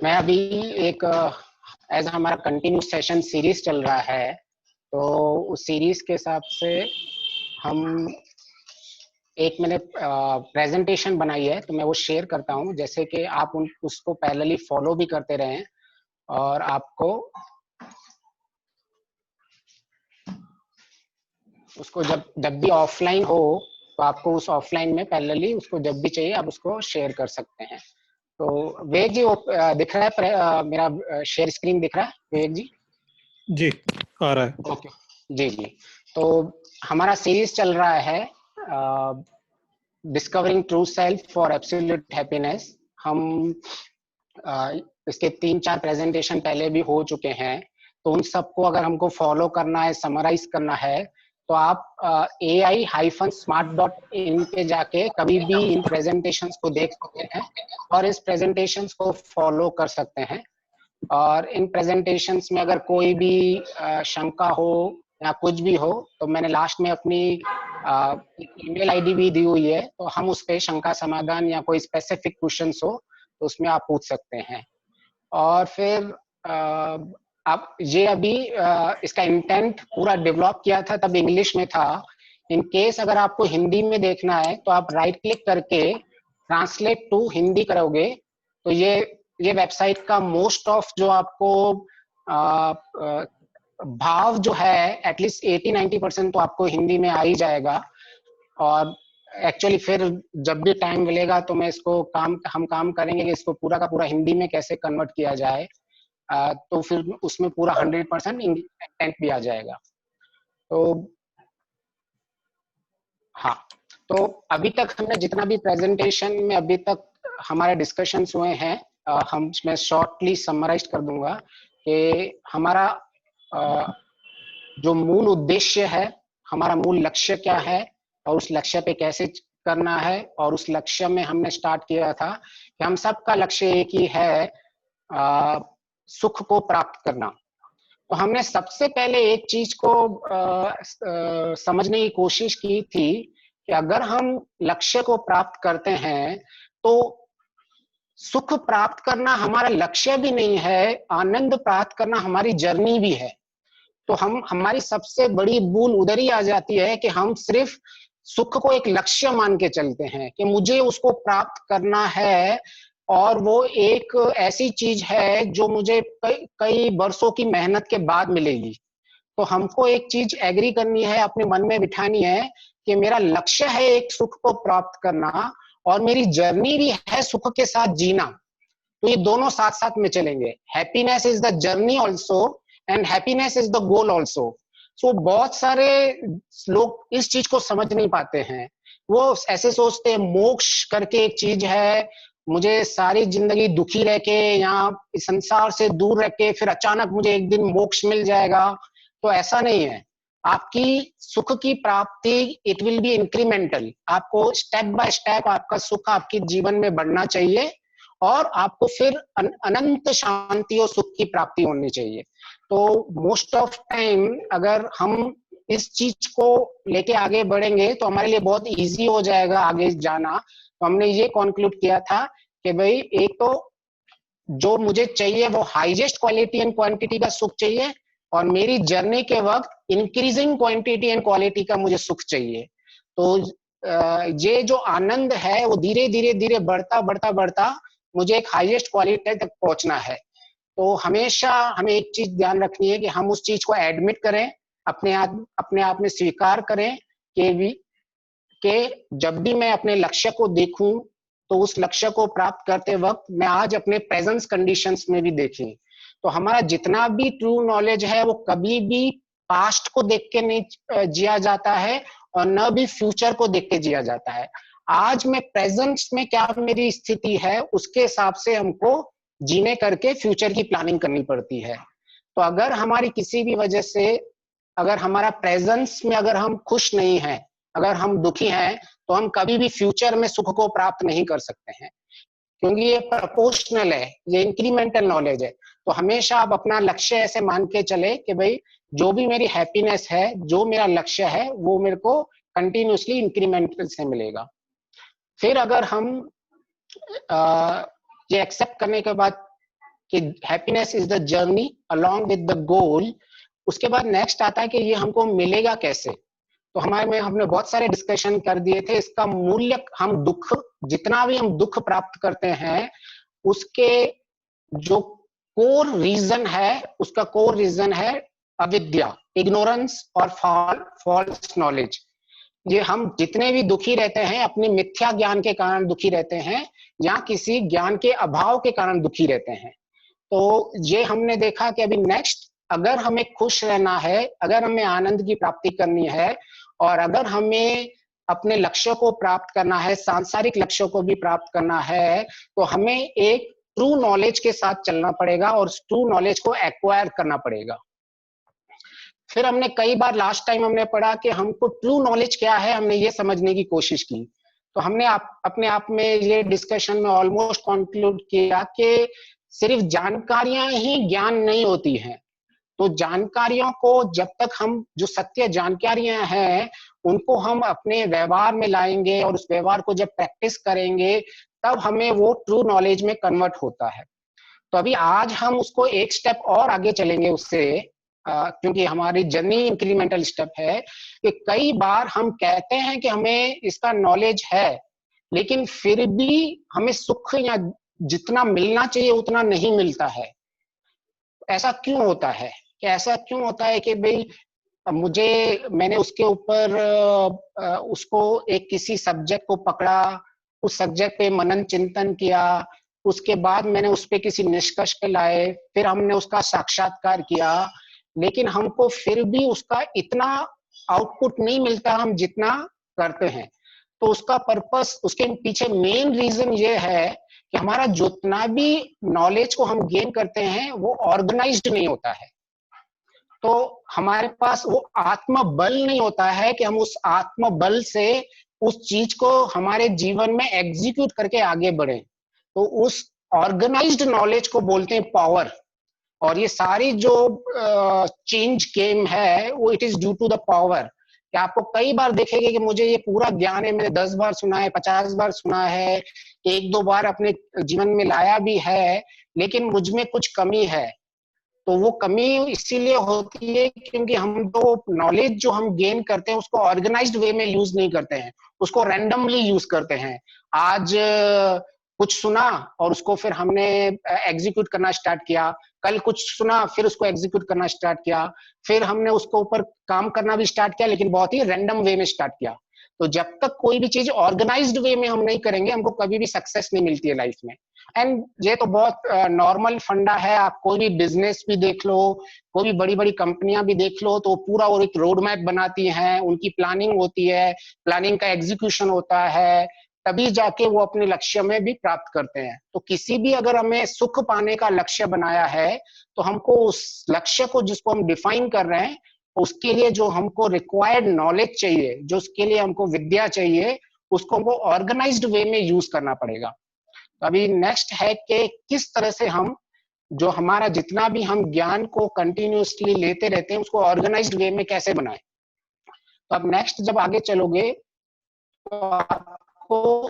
मैं अभी एक एज हमारा कंटिन्यू सेशन सीरीज चल रहा है, तो उस सीरीज के हिसाब से हम एक मैंने प्रेजेंटेशन बनाई है, तो मैं वो शेयर करता हूँ, जैसे कि आप उसको पैरेलली फॉलो भी करते रहें और आपको उसको जब जब भी ऑफलाइन हो तो आपको उस ऑफलाइन में पैरेलली उसको जब भी चाहिए आप उसको शेयर कर सकते हैं। तो विवेक जी, वो दिख रहा है मेरा शेयर स्क्रीन दिख रहा है विवेक जी? जी आ रहा है। ओके जी जी। तो हमारा सीरीज चल रहा है discovering true self for absolute happiness. हम इसके 3-4 प्रेजेंटेशन पहले भी हो चुके हैं, तो उन सबको अगर हमको फॉलो करना है, समराइज करना है, तो आप ai-smart.in पे जाके कभी भी इन प्रेजेंटेशंस को देख सकते हैं और इस प्रेजेंटेशंस को फॉलो कर सकते हैं। और इन प्रेजेंटेशंस में अगर कोई भी शंका हो या कुछ भी हो, तो मैंने लास्ट में अपनी ईमेल आईडी भी दी हुई है, तो हम उस पे शंका समाधान या कोई स्पेसिफिक क्वेश्चंस हो तो उसमें आप पूछ सकते हैं। और फिर आप ये अभी इसका इंटेंट पूरा डेवलप किया था तब इंग्लिश में था। इन केस अगर आपको हिंदी में देखना है तो आप राइट क्लिक करके ट्रांसलेट टू हिंदी करोगे, तो ये वेबसाइट का मोस्ट ऑफ जो आपको भाव जो है एटलीस्ट 80-90% तो आपको हिंदी में आ ही जाएगा। और एक्चुअली फिर जब भी टाइम मिलेगा तो मैं इसको हम काम करेंगे कि इसको पूरा का पूरा हिंदी में कैसे कन्वर्ट किया जाए, तो फिर उसमें पूरा 100% इंग्लिश कंटेंट भी आ जाएगा। तो हाँ, तो अभी तक हमने जितना भी प्रेजेंटेशन में अभी तक हमारे डिस्कशंस हुए हैं, मैं शॉर्टली समराइज कर दूंगा कि हमारा जो मूल उद्देश्य है, हमारा मूल लक्ष्य क्या है और उस लक्ष्य पे कैसे करना है। और उस लक्ष्य में हमने स्टार्ट किया था कि हम सबका लक्ष्य एक ही है, सुख को प्राप्त करना। तो हमने सबसे पहले एक चीज को समझने की कोशिश की थी कि अगर हम लक्ष्य को प्राप्त करते हैं तो सुख प्राप्त करना हमारा लक्ष्य भी नहीं है, आनंद प्राप्त करना हमारी जर्नी भी है। तो हमारी सबसे बड़ी भूल उधर ही आ जाती है कि हम सिर्फ सुख को एक लक्ष्य मान के चलते हैं कि मुझे उसको प्राप्त करना है, और वो एक ऐसी चीज है जो मुझे कई वर्षों की मेहनत के बाद मिलेगी। तो हमको एक चीज एग्री करनी है, अपने मन में बिठानी है कि मेरा लक्ष्य है एक सुख को प्राप्त करना और मेरी जर्नी भी है सुख के साथ जीना। तो ये दोनों साथ साथ में चलेंगे। Happiness is the journey also and happiness is the goal also. So बहुत सारे लोग इस चीज को समझ नहीं पाते हैं। वो ऐसे सोचते हैं मोक्ष करके एक चीज है, मुझे सारी जिंदगी दुखी रह के यहाँ संसार से दूर रह के फिर अचानक मुझे एक दिन मोक्ष मिल जाएगा। तो ऐसा नहीं है। आपकी सुख की प्राप्ति इट विल बी इंक्रीमेंटल। आपको स्टेप बाय स्टेप आपका सुख आपके जीवन में बढ़ना चाहिए और आपको फिर अनंत शांति और सुख की प्राप्ति होनी चाहिए। तो मोस्ट ऑफ टाइम अगर हम इस चीज को लेके आगे बढ़ेंगे तो हमारे लिए बहुत इजी हो जाएगा आगे जाना। तो हमने ये कंक्लूड किया था कि भाई एक तो जो मुझे चाहिए वो हाईएस्ट क्वालिटी एंड क्वांटिटी का सुख चाहिए, और मेरी जर्नी के वक्त इंक्रीजिंग क्वांटिटी एंड क्वालिटी का मुझे सुख चाहिए। तो ये जो आनंद है वो धीरे धीरे धीरे बढ़ता बढ़ता बढ़ता मुझे एक हाईएस्ट क्वालिटी तक पहुंचना है। तो हमेशा हमें एक चीज ध्यान रखनी है कि हम उस चीज को एडमिट करें, अपने आप में स्वीकार करें कि जब भी मैं अपने लक्ष्य को देखूं तो उस लक्ष्य को प्राप्त करते वक्त मैं आज अपने प्रेजेंस कंडीशंस में भी देखें। तो हमारा जितना भी ट्रू नॉलेज है वो कभी भी पास्ट को देख के नहीं जिया जाता है और न भी फ्यूचर को देख के जिया जाता है। आज मैं प्रेजेंस में क्या मेरी स्थिति है उसके हिसाब से हमको जीने करके फ्यूचर की प्लानिंग करनी पड़ती है। तो अगर हमारी किसी भी वजह से अगर हमारा प्रेजेंस में अगर हम खुश नहीं हैं, अगर हम दुखी हैं, तो हम कभी भी फ्यूचर में सुख को प्राप्त नहीं कर सकते हैं, क्योंकि ये प्रोपोर्शनल है, ये इंक्रीमेंटल नॉलेज है। तो हमेशा आप अपना लक्ष्य ऐसे मान के चले कि भाई जो भी मेरी हैप्पीनेस है, जो मेरा लक्ष्य है वो मेरे को कंटिन्यूसली इंक्रीमेंटल से मिलेगा। फिर अगर हम ये एक्सेप्ट करने के बाद कि happiness is the journey along with the goal. उसके बाद नेक्स्ट आता है कि ये हमको मिलेगा कैसे। तो हमारे में हमने बहुत सारे डिस्कशन कर दिए थे। इसका मूल्य, हम दुख, जितना भी हम दुख प्राप्त करते हैं, उसके जो कोर रीजन है, उसका कोर रीजन है अविद्या, इग्नोरेंस और फॉल्स नॉलेज। ये हम जितने भी दुखी रहते हैं अपने मिथ्या ज्ञान के कारण दुखी रहते हैं, या किसी ज्ञान के अभाव के कारण दुखी रहते हैं। तो ये हमने देखा कि अभी नेक्स्ट, अगर हमें खुश रहना है, अगर हमें आनंद की प्राप्ति करनी है, और अगर हमें अपने लक्ष्य को प्राप्त करना है, सांसारिक लक्ष्यों को भी प्राप्त करना है, तो हमें एक ट्रू नॉलेज के साथ चलना पड़ेगा और ट्रू नॉलेज को एक्वायर करना पड़ेगा। फिर हमने कई बार लास्ट टाइम हमने पढ़ा कि हमको ट्रू नॉलेज क्या है, हमने ये समझने की कोशिश की। तो हमने अपने आप में ये डिस्कशन में ऑलमोस्ट कंक्लूड किया कि सिर्फ जानकारियां ही ज्ञान नहीं होती हैं। तो जानकारियों को जब तक हम, जो सत्य जानकारियां हैं, उनको हम अपने व्यवहार में लाएंगे और उस व्यवहार को जब प्रैक्टिस करेंगे, तब हमें वो ट्रू नॉलेज में कन्वर्ट होता है। तो अभी आज हम उसको एक स्टेप और आगे चलेंगे उससे, क्योंकि हमारी जर्नी इंक्रीमेंटल स्टेप है। कि कई बार हम कहते हैं कि हमें इसका नॉलेज है, लेकिन फिर भी हमें सुख या जितना मिलना चाहिए उतना नहीं मिलता है। ऐसा क्यों होता है? कि ऐसा क्यों होता है कि भाई मैंने उसके ऊपर उसको एक किसी सब्जेक्ट को पकड़ा, उस सब्जेक्ट पे मनन चिंतन किया, उसके बाद मैंने उस पे किसी निष्कर्ष पे लाए, फिर हमने उसका साक्षात्कार किया, लेकिन हमको फिर भी उसका इतना आउटपुट नहीं मिलता हम जितना करते हैं। तो उसका पर्पस, उसके पीछे मेन रीजन ये है कि हमारा जितना भी नॉलेज को हम गेन करते हैं वो ऑर्गेनाइज्ड नहीं होता है। तो हमारे पास वो आत्मबल नहीं होता है कि हम उस आत्मबल से उस चीज को हमारे जीवन में एग्जीक्यूट करके आगे बढ़े। तो उस ऑर्गेनाइज्ड नॉलेज को बोलते हैं पावर। और ये सारी जो चेंज गेम है वो it is due to the power. कि आपको कई बार देखेंगे कि मुझे ये पूरा ज्ञान है, मैंने 10 बार सुना है, 50 बार सुना है, एक दो बार अपने जीवन में लाया भी है, लेकिन मुझ में कुछ कमी है। तो वो कमी इसीलिए होती है क्योंकि हम तो नॉलेज जो हम गेन करते हैं उसको ऑर्गेनाइज्ड वे में यूज नहीं करते हैं, उसको रैंडमली यूज करते हैं। आज कुछ सुना और उसको फिर हमने एग्जीक्यूट करना स्टार्ट किया, कल कुछ सुना फिर उसको एग्जीक्यूट करना स्टार्ट किया, फिर हमने उसको ऊपर काम करना भी स्टार्ट किया, लेकिन बहुत ही रैंडम वे में स्टार्ट किया। तो जब तक कोई भी चीज ऑर्गेनाइज्ड वे में हम नहीं करेंगे, हमको कभी भी सक्सेस नहीं मिलती है लाइफ में। एंड ये तो बहुत नॉर्मल फंडा है। आप कोई भी बिजनेस भी देख लो, कोई भी बड़ी बड़ी कंपनियां भी देख लो, तो पूरा वो एक रोड मैप बनाती हैं, उनकी प्लानिंग होती है, प्लानिंग का एग्जीक्यूशन होता है, तभी जाके वो अपने लक्ष्य में भी प्राप्त करते हैं। तो किसी भी, अगर हमें सुख पाने का लक्ष्य बनाया है, तो हमको उस लक्ष्य को जिसको हम डिफाइन कर रहे हैं, उसके लिए जो हमको रिक्वायर्ड नॉलेज चाहिए, जो उसके लिए हमको विद्या चाहिए, उसको हमको ऑर्गेनाइज्ड वे में यूज करना पड़ेगा। तो अभी नेक्स्ट है कि किस तरह से हम, जो हमारा जितना भी हम ज्ञान को कंटिन्यूअसली लेते रहते हैं, उसको ऑर्गेनाइज्ड वे में कैसे बनाएं। तो अब नेक्स्ट जब आगे चलोगे तो आपको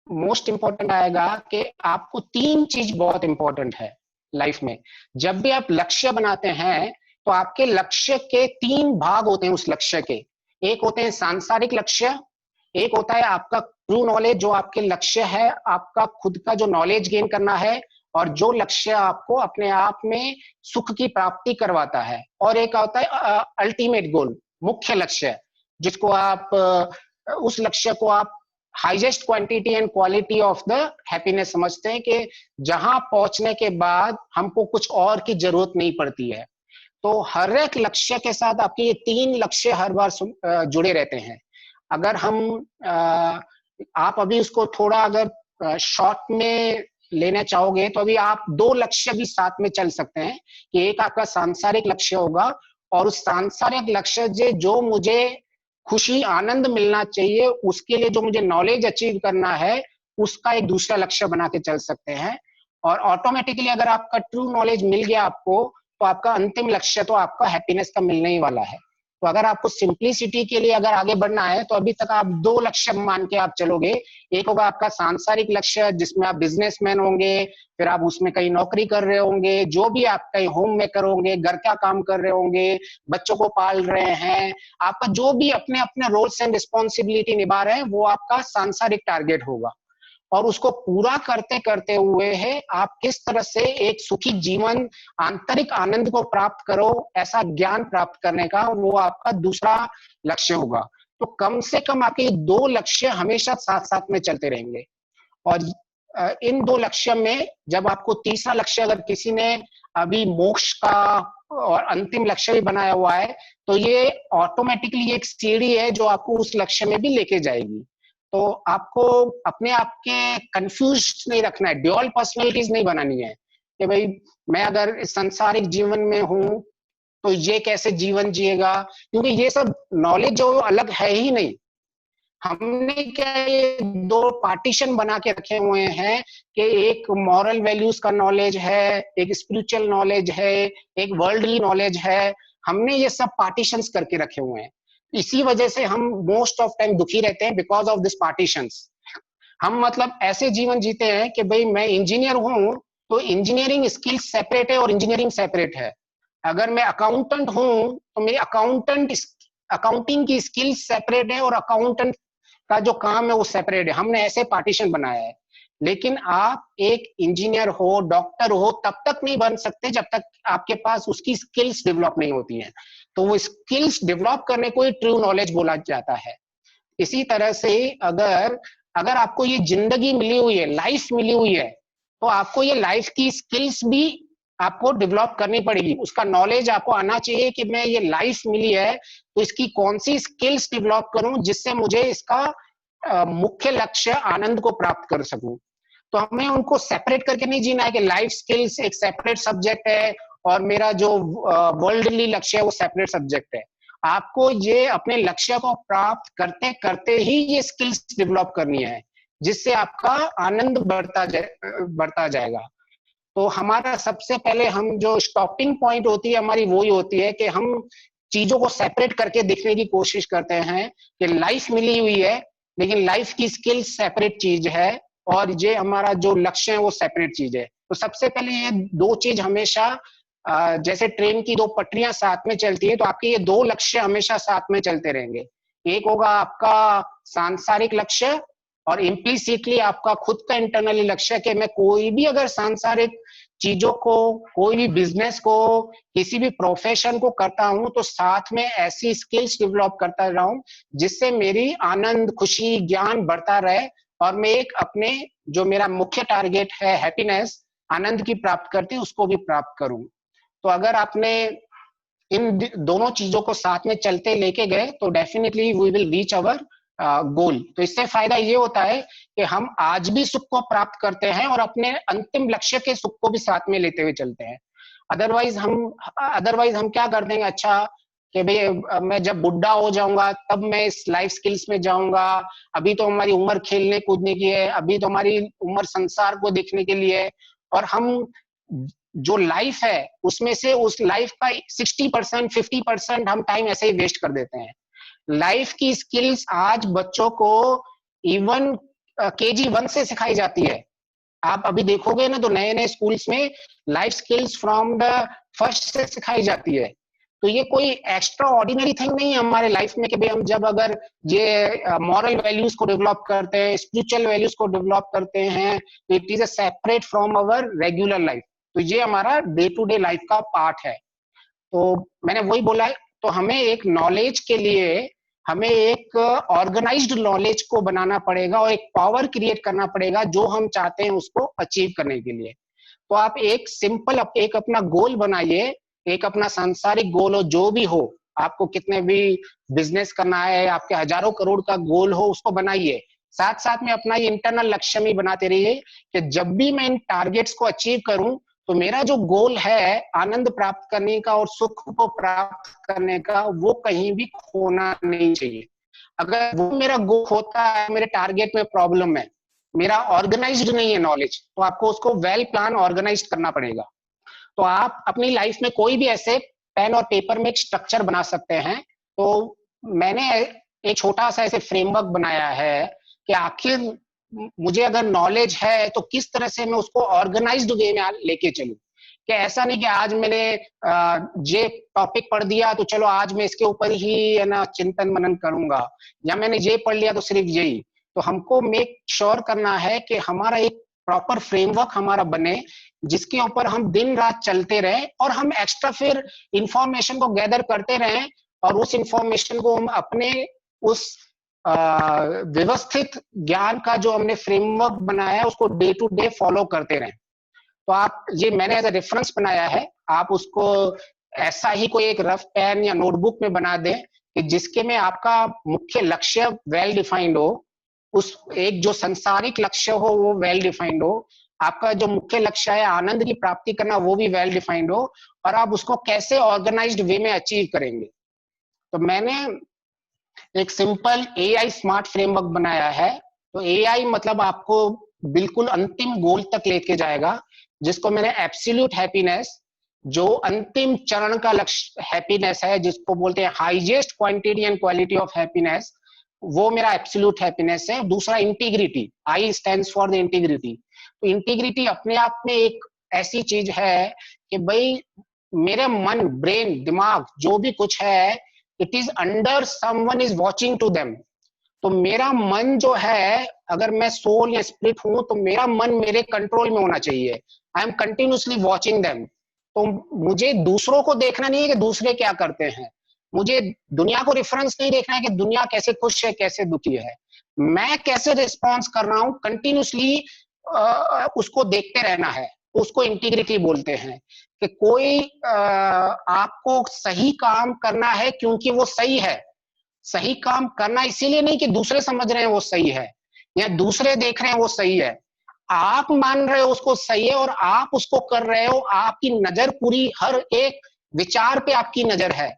मोस्ट इंपॉर्टेंट आएगा कि आपको 3 चीज बहुत इंपॉर्टेंट है लाइफ में। जब भी आप लक्ष्य बनाते हैं तो आपके लक्ष्य के 3 भाग होते हैं उस लक्ष्य के। एक होते हैं सांसारिक लक्ष्य, एक होता है आपका ट्रू नॉलेज, जो आपके लक्ष्य है, आपका खुद का जो नॉलेज गेन करना है, और जो लक्ष्य आपको अपने आप में सुख की प्राप्ति करवाता है, और एक होता है अल्टीमेट गोल, मुख्य लक्ष्य, जिसको आप उस लक्ष्य को आप highest quantity and quality of the happiness समझते हैं, कि जहां पहुंचने के बाद हमको कुछ और की जरूरत नहीं पड़ती है। तो हर एक लक्ष्य के साथ आपके ये 3 लक्ष्य हर बार जुड़े रहते हैं। अगर हम आप अभी उसको थोड़ा अगर शॉर्ट में लेना चाहोगे, तो अभी आप 2 लक्ष्य भी साथ में चल सकते हैं। कि एक आपका सांसारिक लक्ष्य होगा, और उस सांसारिक लक्ष्य से जो मुझे खुशी आनंद मिलना चाहिए, उसके लिए जो मुझे नॉलेज अचीव करना है, उसका एक दूसरा लक्ष्य बना के चल सकते हैं। और ऑटोमेटिकली अगर आपका ट्रू नॉलेज मिल गया आपको, तो आपका अंतिम लक्ष्य तो आपका हैप्पीनेस का मिलने ही वाला है। तो अगर आपको सिंप्लिसिटी के लिए अगर आगे बढ़ना है तो अभी तक आप 2 लक्ष्य मान के आप चलोगे। एक होगा आपका सांसारिक लक्ष्य, जिसमें आप बिजनेसमैन होंगे, फिर आप उसमें कहीं नौकरी कर रहे होंगे, जो भी आप कहीं होम मेकर होंगे, घर का काम कर रहे होंगे, बच्चों को पाल रहे हैं, आपका जो भी अपने अपने रोल्स एंड रिस्पॉन्सिबिलिटी निभा रहे हैं, वो आपका सांसारिक टारगेट होगा। और उसको पूरा करते करते हुए है आप किस तरह से एक सुखी जीवन, आंतरिक आनंद को प्राप्त करो, ऐसा ज्ञान प्राप्त करने का वो आपका दूसरा लक्ष्य होगा। तो कम से कम आपके 2 लक्ष्य हमेशा साथ साथ में चलते रहेंगे। और इन 2 लक्ष्य में जब आपको तीसरा लक्ष्य अगर किसी ने अभी मोक्ष का और अंतिम लक्ष्य भी बनाया हुआ है, तो ये ऑटोमेटिकली एक सीढ़ी है जो आपको उस लक्ष्य में भी लेके जाएगी। तो आपको अपने आप के कंफ्यूज नहीं रखना है, ड्यूअल पर्सनैलिटीज नहीं बनानी है कि भाई मैं अगर संसारिक जीवन में हूं तो ये कैसे जीवन जिएगा, क्योंकि ये सब नॉलेज जो अलग है ही नहीं। हमने क्या ये 2 पार्टीशन बना के रखे हुए हैं कि एक मॉरल वैल्यूज का नॉलेज है, एक स्पिरिचुअल नॉलेज है, एक वर्ल्डली नॉलेज है। हमने ये सब पार्टीशंस करके रखे हुए हैं। इसी वजह से हम मोस्ट ऑफ टाइम दुखी रहते हैं, बिकॉज ऑफ दिस पार्टीशंस। हम मतलब ऐसे जीवन जीते हैं कि भाई मैं इंजीनियर हूं तो इंजीनियरिंग स्किल्स सेपरेट है और इंजीनियरिंग सेपरेट है। अगर मैं अकाउंटेंट हूं तो मेरी अकाउंटिंग की स्किल्स सेपरेट है और अकाउंटेंट का जो काम है वो सेपरेट है। हमने ऐसे पार्टीशन बनाया है। लेकिन आप एक इंजीनियर हो, डॉक्टर हो, तब तक नहीं बन सकते जब तक आपके पास उसकी स्किल्स डेवलप नहीं होती हैं। तो वो स्किल्स डेवलप करने को ही ट्रू नॉलेज बोला जाता है। इसी तरह से अगर अगर आपको ये जिंदगी मिली हुई है, लाइफ मिली हुई है, तो आपको ये लाइफ की स्किल्स भी आपको डेवलप करनी पड़ेगी। उसका नॉलेज आपको आना चाहिए कि मैं ये लाइफ मिली है तो इसकी कौन सी स्किल्स डेवलप करूं जिससे मुझे इसका मुख्य लक्ष्य आनंद को प्राप्त कर सकूं। तो हमें उनको सेपरेट करके नहीं जीना है कि लाइफ स्किल्स एक सेपरेट सब्जेक्ट है और मेरा जो वर्ल्डली लक्ष्य है वो सेपरेट सब्जेक्ट है। आपको ये अपने लक्ष्य को प्राप्त करते करते ही ये स्किल्स डेवलप करनी है, जिससे आपका आनंद बढ़ता जाएगा। तो हमारा सबसे पहले हम जो स्टॉपिंग पॉइंट होती है हमारी वही होती है कि हम चीजों को सेपरेट करके देखने की कोशिश करते हैं कि लाइफ मिली हुई है लेकिन लाइफ की स्किल सेपरेट चीज है और ये हमारा जो लक्ष्य है वो सेपरेट चीज है। तो सबसे पहले ये 2 चीज हमेशा जैसे ट्रेन की 2 पटरियां साथ में चलती है तो आपके ये 2 लक्ष्य हमेशा साथ में चलते रहेंगे। एक होगा आपका सांसारिक लक्ष्य और इम्प्लिसिटली आपका खुद का इंटरनली लक्ष्य कि मैं कोई भी अगर सांसारिक चीजों को, कोई भी बिजनेस को, किसी भी प्रोफेशन को करता हूं तो साथ में ऐसी स्किल्स डेवलप करता रहूं जिससे मेरी आनंद, खुशी, ज्ञान बढ़ता रहे और मैं एक अपने जो मेरा मुख्य टारगेट है हैप्पीनेस, आनंद की प्राप्त करती उसको भी प्राप्त करूं। तो अगर आपने इन दोनों चीजों को साथ में चलते लेके गए तो definitely we will reach our goal. तो इससे फायदा ये होता है कि हम आज भी सुख को प्राप्त करते हैं और अपने अंतिम लक्ष्य के सुख को भी साथ में लेते हुए चलते हैं। अदरवाइज हम क्या कर देंगे, अच्छा कि भाई मैं जब बुढ़ा हो जाऊंगा तब मैं इस लाइफ स्किल्स में जाऊंगा, अभी तो हमारी उम्र खेलने कूदने की है, अभी तो हमारी उम्र संसार को देखने के लिए है। और हम जो लाइफ है उसमें से उस लाइफ का 60% 50% हम टाइम ऐसे ही वेस्ट कर देते हैं। लाइफ की स्किल्स आज बच्चों को इवन KG 1 से सिखाई जाती है। आप अभी देखोगे ना तो नए नए स्कूल्स में life skills from the first से सिखाई जाती है। तो ये कोई एक्स्ट्रा ऑर्डिनरी थिंग नहीं है हमारे लाइफ में कि भाई हम जब अगर ये मॉरल वैल्यूज को डेवलप करते हैं, स्पिरिचुअल वैल्यूज को डेवलप करते हैं, तो it is a separate from our regular life. तो ये हमारा डे टू डे लाइफ का पार्ट है। तो मैंने वही बोला है, तो हमें एक नॉलेज के लिए हमें एक ऑर्गेनाइज्ड नॉलेज को बनाना पड़ेगा और एक पावर क्रिएट करना पड़ेगा जो हम चाहते हैं उसको अचीव करने के लिए। तो आप एक सिंपल एक अपना गोल बनाइए, एक अपना सांसारिक गोल हो जो भी हो, आपको कितने भी बिजनेस करना है, आपके हजारों करोड़ का गोल हो उसको बनाइए। साथ साथ में अपना ये इंटरनल लक्ष्य भी बनाते रहिए कि जब भी मैं इन टारगेट्स को अचीव करूं तो मेरा जो गोल है आनंद प्राप्त करने का और सुख को प्राप्त करने का वो कहीं भी खोना नहीं चाहिए। अगर वो मेरा गोल होता है, मेरे टारगेट में प्रॉब्लम है, मेरा ऑर्गेनाइज्ड नहीं है नॉलेज, तो आपको उसको वेल प्लान ऑर्गेनाइज करना पड़ेगा। तो आप अपनी लाइफ में कोई भी ऐसे पेन और पेपर में एक स्ट्रक्चर बना सकते हैं तो मैंने एक छोटा सा ऐसे फ्रेमवर्क बनाया है कि आखिर मुझे अगर नॉलेज है तो किस तरह से मैं उसको ऑर्गेनाइज्ड वे में लेके चलूं, कि ऐसा नहीं कि आज मैंने ये टॉपिक पढ़ दिया तो चलो आज मैं इसके ऊपर ही है ना चिंतन मनन करूंगा, या मैंने ये पढ़ लिया तो सिर्फ यही। तो हमको मेक श्योर करना है कि हमारा एक प्रॉपर फ्रेमवर्क हमारा बने जिसके ऊपर हम दिन रात चलते रहें और हम एक्स्ट्रा फिर इंफॉर्मेशन को गैदर करते रहें और उस इंफॉर्मेशन को हम अपने उस व्यवस्थित ज्ञान का जो हमने फ्रेमवर्क बनाया है उसको डे टू डे फॉलो करते रहें। तो आप ये मैंने एज ए रेफरेंस बनाया है, आप उसको ऐसा ही कोई एक रफ पेन या नोटबुक में बना दें कि जिसके में आपका मुख्य लक्ष्य वेल डिफाइंड हो, उस एक जो संसारिक लक्ष्य हो वो वेल डिफाइंड हो, आपका जो मुख्य लक्ष्य है आनंद की प्राप्ति करना वो भी वेल डिफाइंड हो, और आप उसको कैसे ऑर्गेनाइज्ड वे में अचीव करेंगे। तो मैंने एक सिंपल एआई स्मार्ट फ्रेमवर्क बनाया है। तो एआई मतलब आपको बिल्कुल अंतिम गोल तक लेके जाएगा, जिसको मैंने एब्सोल्यूट हैप्पीनेस, जो अंतिम चरण का लक्ष्य हैप्पीनेस है, जिसको बोलते हैं highest quantity and quality of happiness, वो मेरा एब्सोल्यूट हैप्पीनेस है। दूसरा integrity, I stands for the integrity. तो इंटीग्रिटी अपने आप में एक ऐसी चीज है कि भाई मेरे मन, ब्रेन, दिमाग जो भी कुछ है, it is under someone is watching to them. तो मेरा मन जो है, अगर मैं सोल या स्पिरिट हूं तो मेरा मन मेरे कंट्रोल में होना चाहिए। I am continuously watching them. तो मुझे दूसरों को देखना नहीं है कि दूसरे क्या करते हैं, मुझे दुनिया को रेफरेंस नहीं देखना है कि दुनिया कैसे खुश है कैसे दुखी है, मैं कैसे रिस्पॉन्स कर रहा हूं कंटिन्यूसली उसको देखते रहना है। उसको इंटीग्रिटी बोलते हैं कि कोई आपको सही काम करना है क्योंकि वो सही है। सही काम करना इसीलिए नहीं कि दूसरे समझ रहे हैं वो सही है या दूसरे देख रहे हैं वो सही है, आप मान रहे हो उसको सही है और आप उसको कर रहे हो। आपकी नजर पूरी हर एक विचार पे आपकी नजर है।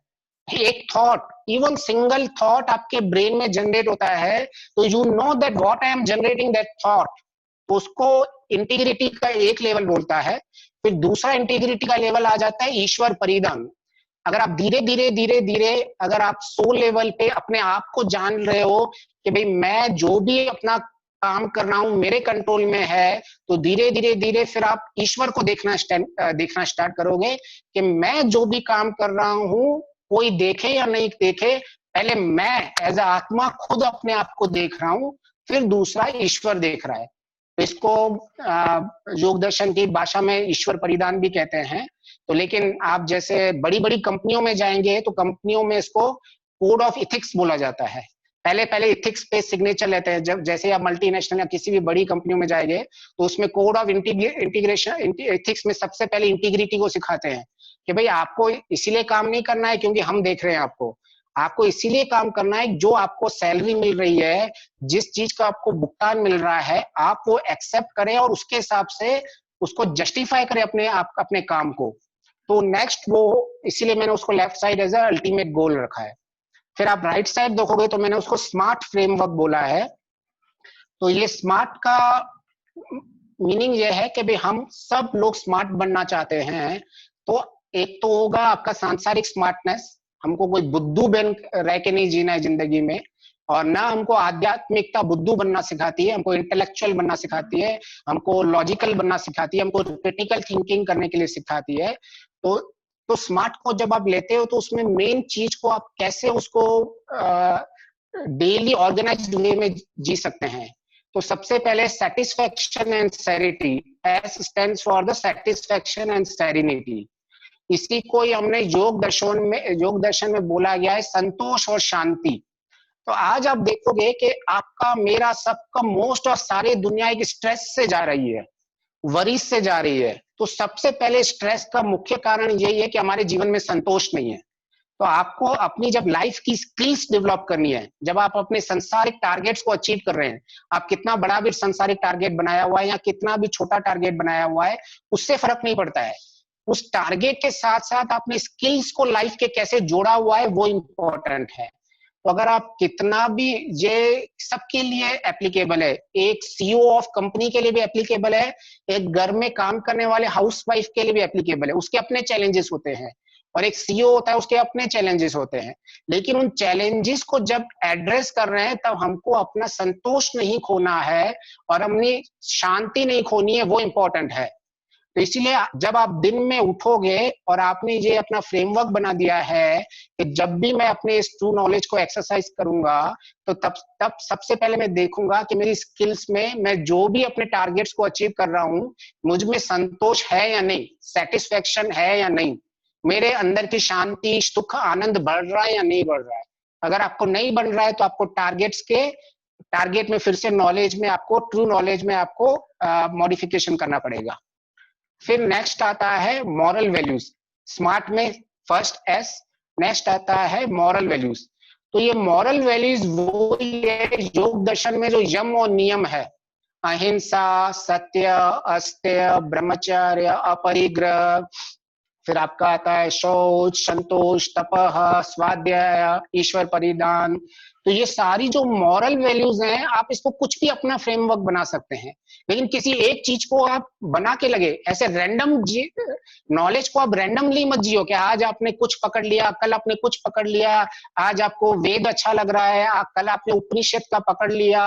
एक थॉट, इवन सिंगल थॉट आपके ब्रेन में जनरेट होता है तो you know that what I am generating that thought. तो उसको इंटीग्रिटी का एक लेवल बोलता है। फिर दूसरा इंटीग्रिटी का लेवल आ जाता है ईश्वर परिधान। अगर आप धीरे धीरे धीरे धीरे अगर आप सोल लेवल पे अपने आप को जान रहे हो कि भाई मैं जो भी अपना काम कर रहा हूं मेरे कंट्रोल में है, तो धीरे धीरे धीरे फिर आप ईश्वर को देखना स्टार्ट करोगे कि मैं जो भी काम कर रहा हूं, कोई देखे या नहीं देखे, पहले मैं एज अ आत्मा खुद अपने आप को देख रहा हूं, फिर दूसरा ईश्वर देख रहा है। तो इसको योग दर्शन की भाषा में ईश्वर परिधान भी कहते हैं। तो लेकिन आप जैसे बड़ी बड़ी कंपनियों में जाएंगे तो कंपनियों में इसको कोड ऑफ इथिक्स बोला जाता है। पहले पहले इथिक्स पे सिग्नेचर लेते हैं। जब जैसे आप मल्टीनेशनल या किसी भी बड़ी कंपनियों में जाएंगे तो उसमें कोड ऑफ इंटीग्रेशन इथिक्स में सबसे पहले इंटीग्रिटी को सिखाते हैं कि भाई आपको इसीलिए काम नहीं करना है क्योंकि हम देख रहे हैं आपको, आपको इसीलिए काम करना है जो आपको सैलरी मिल रही है, जिस चीज का आपको भुगतान मिल रहा है, आप वो एक्सेप्ट करें और उसके हिसाब से उसको जस्टिफाई करें अपने काम को। तो नेक्स्ट वो, इसीलिए मैंने उसको left side as a ultimate goal रखा है। फिर आप राइट साइड देखोगे तो मैंने उसको स्मार्ट फ्रेमवर्क बोला है। तो ये स्मार्ट का मीनिंग ये है कि भाई हम सब लोग स्मार्ट बनना चाहते हैं। तो एक तो होगा आपका सांसारिक स्मार्टनेस, हमको कोई बुद्धू बन रह के नहीं जीना है जिंदगी में, और ना हमको आध्यात्मिकता बुद्धू बनना सिखाती है, हमको इंटेलेक्चुअल बनना सिखाती है, हमको लॉजिकल बनना सिखाती है, हमको क्रिटिकल थिंकिंग करने के लिए सिखाती है। तो स्मार्ट को जब आप लेते हो तो उसमें मेन चीज को आप कैसे उसको डेली ऑर्गेनाइज्ड वे में जी सकते हैं। तो सबसे पहले satisfaction and serenity, S stands for the satisfaction and serenity. इसी को ही हमने योग दर्शन में बोला गया है संतोष और शांति। तो आज आप देखोगे कि आपका मेरा सबका मोस्ट और सारी दुनिया एक स्ट्रेस से जा रही है, वरीज से जा रही है। तो सबसे पहले स्ट्रेस का मुख्य कारण यही है कि हमारे जीवन में संतोष नहीं है। तो आपको अपनी जब लाइफ की स्किल्स डेवलप करनी है, जब आप अपने संसारिक टारगेट्स को अचीव कर रहे हैं, आप कितना बड़ा भी संसारिक टारगेट बनाया हुआ है या कितना भी छोटा टारगेट बनाया हुआ है, उससे फर्क नहीं पड़ता है। उस टारगेट के साथ साथ अपने स्किल्स को लाइफ के कैसे जोड़ा हुआ है वो इंपॉर्टेंट है। तो अगर आप कितना भी, ये सबके लिए एप्लीकेबल है, एक सीईओ ऑफ कंपनी के लिए भी एप्लीकेबल है, एक घर में काम करने वाले हाउसवाइफ के लिए भी एप्लीकेबल है। उसके अपने चैलेंजेस होते हैं, और एक सीईओ होता है, उसके अपने चैलेंजेस होते हैं। लेकिन उन चैलेंजेस को जब एड्रेस कर रहे हैं तब हमको अपना संतोष नहीं खोना है और अपनी शांति नहीं खोनी है, वो इंपॉर्टेंट है। तो इसीलिए जब आप दिन में उठोगे और आपने ये अपना फ्रेमवर्क बना दिया है कि जब भी मैं अपने इस ट्रू नॉलेज को एक्सरसाइज करूंगा तो तब सबसे पहले मैं देखूंगा कि मेरी स्किल्स में मैं जो भी अपने टारगेट्स को अचीव कर रहा हूं, मुझ में संतोष है या नहीं, सेटिस्फेक्शन है या नहीं, मेरे अंदर की शांति, सुख, आनंद बढ़ रहा है या नहीं बढ़ रहा है। अगर आपको नहीं बढ़ रहा है तो आपको टारगेट में फिर से नॉलेज में आपको, ट्रू नॉलेज में आपको मॉडिफिकेशन करना पड़ेगा। फिर नेक्स्ट आता है मॉरल वैल्यूज। स्मार्ट में फर्स्ट एस, नेक्स्ट आता है मॉरल वैल्यूज। तो ये मॉरल वैल्यूज वो ये योग दर्शन में जो यम और नियम है, अहिंसा, सत्य, अस्तेय, ब्रह्मचर्य, अपरिग्रह, फिर आपका आता है शौच, संतोष, तपह, स्वाध्याय, ईश्वर परिधान। तो ये सारी जो मॉरल वैल्यूज हैं, आप इसको कुछ भी अपना फ्रेमवर्क बना सकते हैं, लेकिन किसी एक चीज को आप बना के लगे ऐसे रैंडम नॉलेज को आप रैंडमली मत जियो कि आज आपने कुछ पकड़ लिया, कल आपने कुछ पकड़ लिया, आज आपको वेद अच्छा लग रहा है, कल आपने उपनिषद का पकड़ लिया।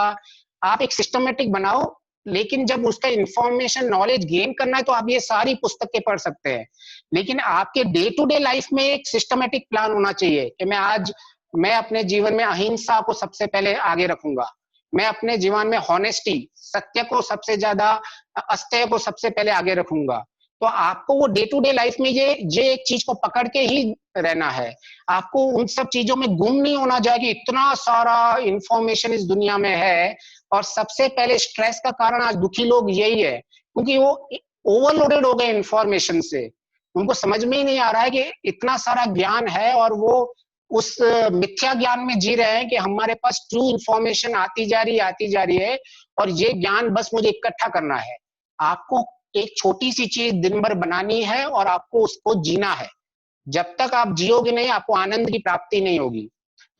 आप एक सिस्टमेटिक बनाओ, लेकिन जब उसका इंफॉर्मेशन नॉलेज गेन करना है तो आप ये सारी पुस्तकें पढ़ सकते हैं, लेकिन आपके डे टू डे लाइफ में एक सिस्टमेटिक प्लान होना चाहिए कि मैं अपने जीवन में अहिंसा को सबसे पहले आगे रखूंगा, मैं अपने जीवन में हॉनेस्टी, सत्य को सबसे ज्यादा, अस्तेय को सबसे पहले आगे रखूंगा। तो आपको वो डे टू डे लाइफ में ये एक चीज को पकड़ के ही रहना है। आपको उन सब चीजों में गुम नहीं होना चाहिए। इतना सारा इंफॉर्मेशन इस दुनिया में है, और सबसे पहले स्ट्रेस का कारण आज दुखी लोग यही है, क्योंकि वो ओवरलोडेड हो गए इंफॉर्मेशन से। उनको समझ में ही नहीं आ रहा है कि इतना सारा ज्ञान है और वो उस मिथ्या ज्ञान में जी रहे हैं कि हमारे पास ट्रू इंफॉर्मेशन आती जा रही है और ये ज्ञान बस मुझे इकट्ठा करना है। आपको एक छोटी सी चीज दिन भर बनानी है और आपको उसको जीना है। जब तक आप जियोगे नहीं, आपको आनंद की प्राप्ति नहीं होगी।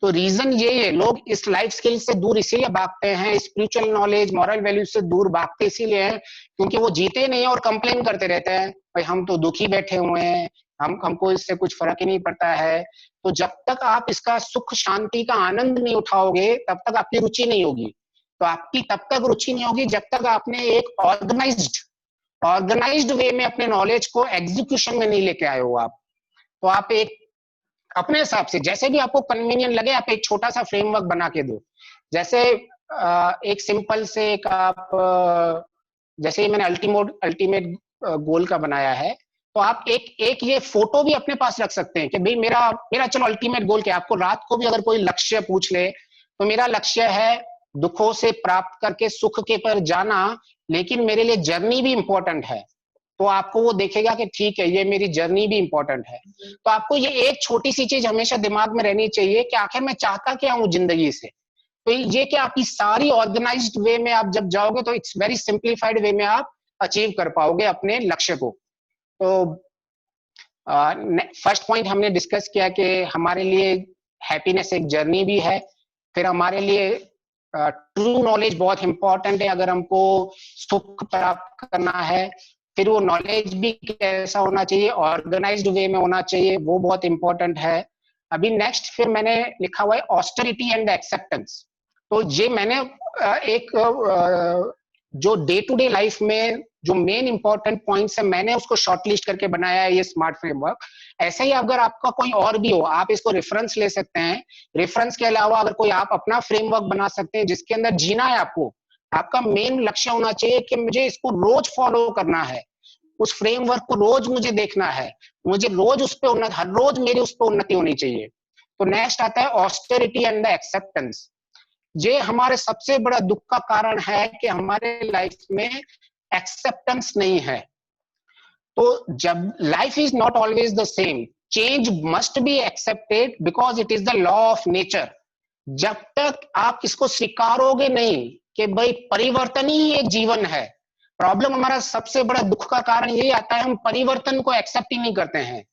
तो रीजन ये है, लोग इस लाइफ स्किल से दूर इसीलिए भागते हैं, स्पिरिचुअल नॉलेज, मॉरल वैल्यूज से दूर भागते इसीलिए हैं क्योंकि वो जीते नहीं और कंप्लेन करते रहते हैं, भाई हम तो दुखी बैठे हुए हैं, हमको इससे कुछ फर्क ही नहीं पड़ता है। तो जब तक आप इसका सुख शांति का आनंद नहीं उठाओगे तब तक आपकी रुचि नहीं होगी। तो आपकी तब तक रुचि नहीं होगी जब तक आपने एक ऑर्गेनाइज्ड वे में अपने नॉलेज को एग्जीक्यूशन में नहीं लेके आए हो आप। तो आप एक अपने हिसाब से जैसे भी आपको कन्वीनियंट लगे, आप एक छोटा सा फ्रेमवर्क बना के दो। जैसे एक सिंपल से एक आप जैसे मैंने अल्टीमेट गोल का बनाया है, तो आप एक ये फोटो भी अपने पास रख सकते हैं कि भाई मेरा चलो अल्टीमेट गोल क्या है। आपको रात को भी अगर कोई लक्ष्य पूछ ले तो मेरा लक्ष्य है दुखों से प्राप्त करके सुख के पर जाना, लेकिन मेरे लिए जर्नी भी इंपॉर्टेंट है। तो आपको वो देखेगा कि ठीक है, ये मेरी जर्नी भी इंपॉर्टेंट है। तो आपको ये एक छोटी सी चीज हमेशा दिमाग में रहनी चाहिए कि आखिर मैं चाहता क्या हूं जिंदगी से। तो ये क्या आपकी सारी ऑर्गेनाइज्ड वे में आप जब जाओगे तो इट्स वेरी सिंप्लीफाइड वे में आप अचीव कर पाओगे अपने लक्ष्य को। तो फर्स्ट पॉइंट हमने डिस्कस किया कि हमारे लिए हैप्पीनेस एक जर्नी भी है। फिर हमारे लिए ट्रू नॉलेज बहुत इंपॉर्टेंट है अगर हमको सुख प्राप्त करना है। फिर वो नॉलेज भी कैसा होना चाहिए, ऑर्गेनाइज्ड वे में होना चाहिए, वो बहुत इंपॉर्टेंट है। अभी नेक्स्ट फिर मैंने लिखा हुआ है ऑस्टेरिटी एंड एक्सेप्टेंस। तो ये मैंने एक जो डे टू डे लाइफ में जो मेन इंपॉर्टेंट पॉइंट्स है मैंने उसको शॉर्टलिस्ट करके बनाया है ये स्मार्ट फ्रेमवर्क। ऐसे ही अगर आपका कोई और भी हो आप इसको रेफरेंस ले सकते हैं। रेफरेंस के अलावा अगर कोई आप अपना फ्रेमवर्क बना सकते हैं जिसके अंदर जीना है आपको। आपका मेन लक्ष्य होना चाहिए कि मुझे इसको रोज फॉलो करना है, उस फ्रेमवर्क को रोज मुझे देखना है, मुझे रोज उस पर उन्नति, हर रोज मेरी उस पर उन्नति होनी चाहिए। तो नेक्स्ट आता है ऑस्टेरिटी एंड द एक्सेप्टेंस। ये हमारे सबसे बड़ा दुख का कारण है कि हमारे लाइफ में एक्सेप्टेंस नहीं है। तो जब life is not always the same, change must be accepted because it is the law of nature. जब तक आप इसको स्वीकारोगे नहीं कि भाई परिवर्तन ही एक जीवन है। प्रॉब्लम हमारा सबसे बड़ा दुख का कारण यही आता है, हम परिवर्तन को एक्सेप्ट ही नहीं करते हैं।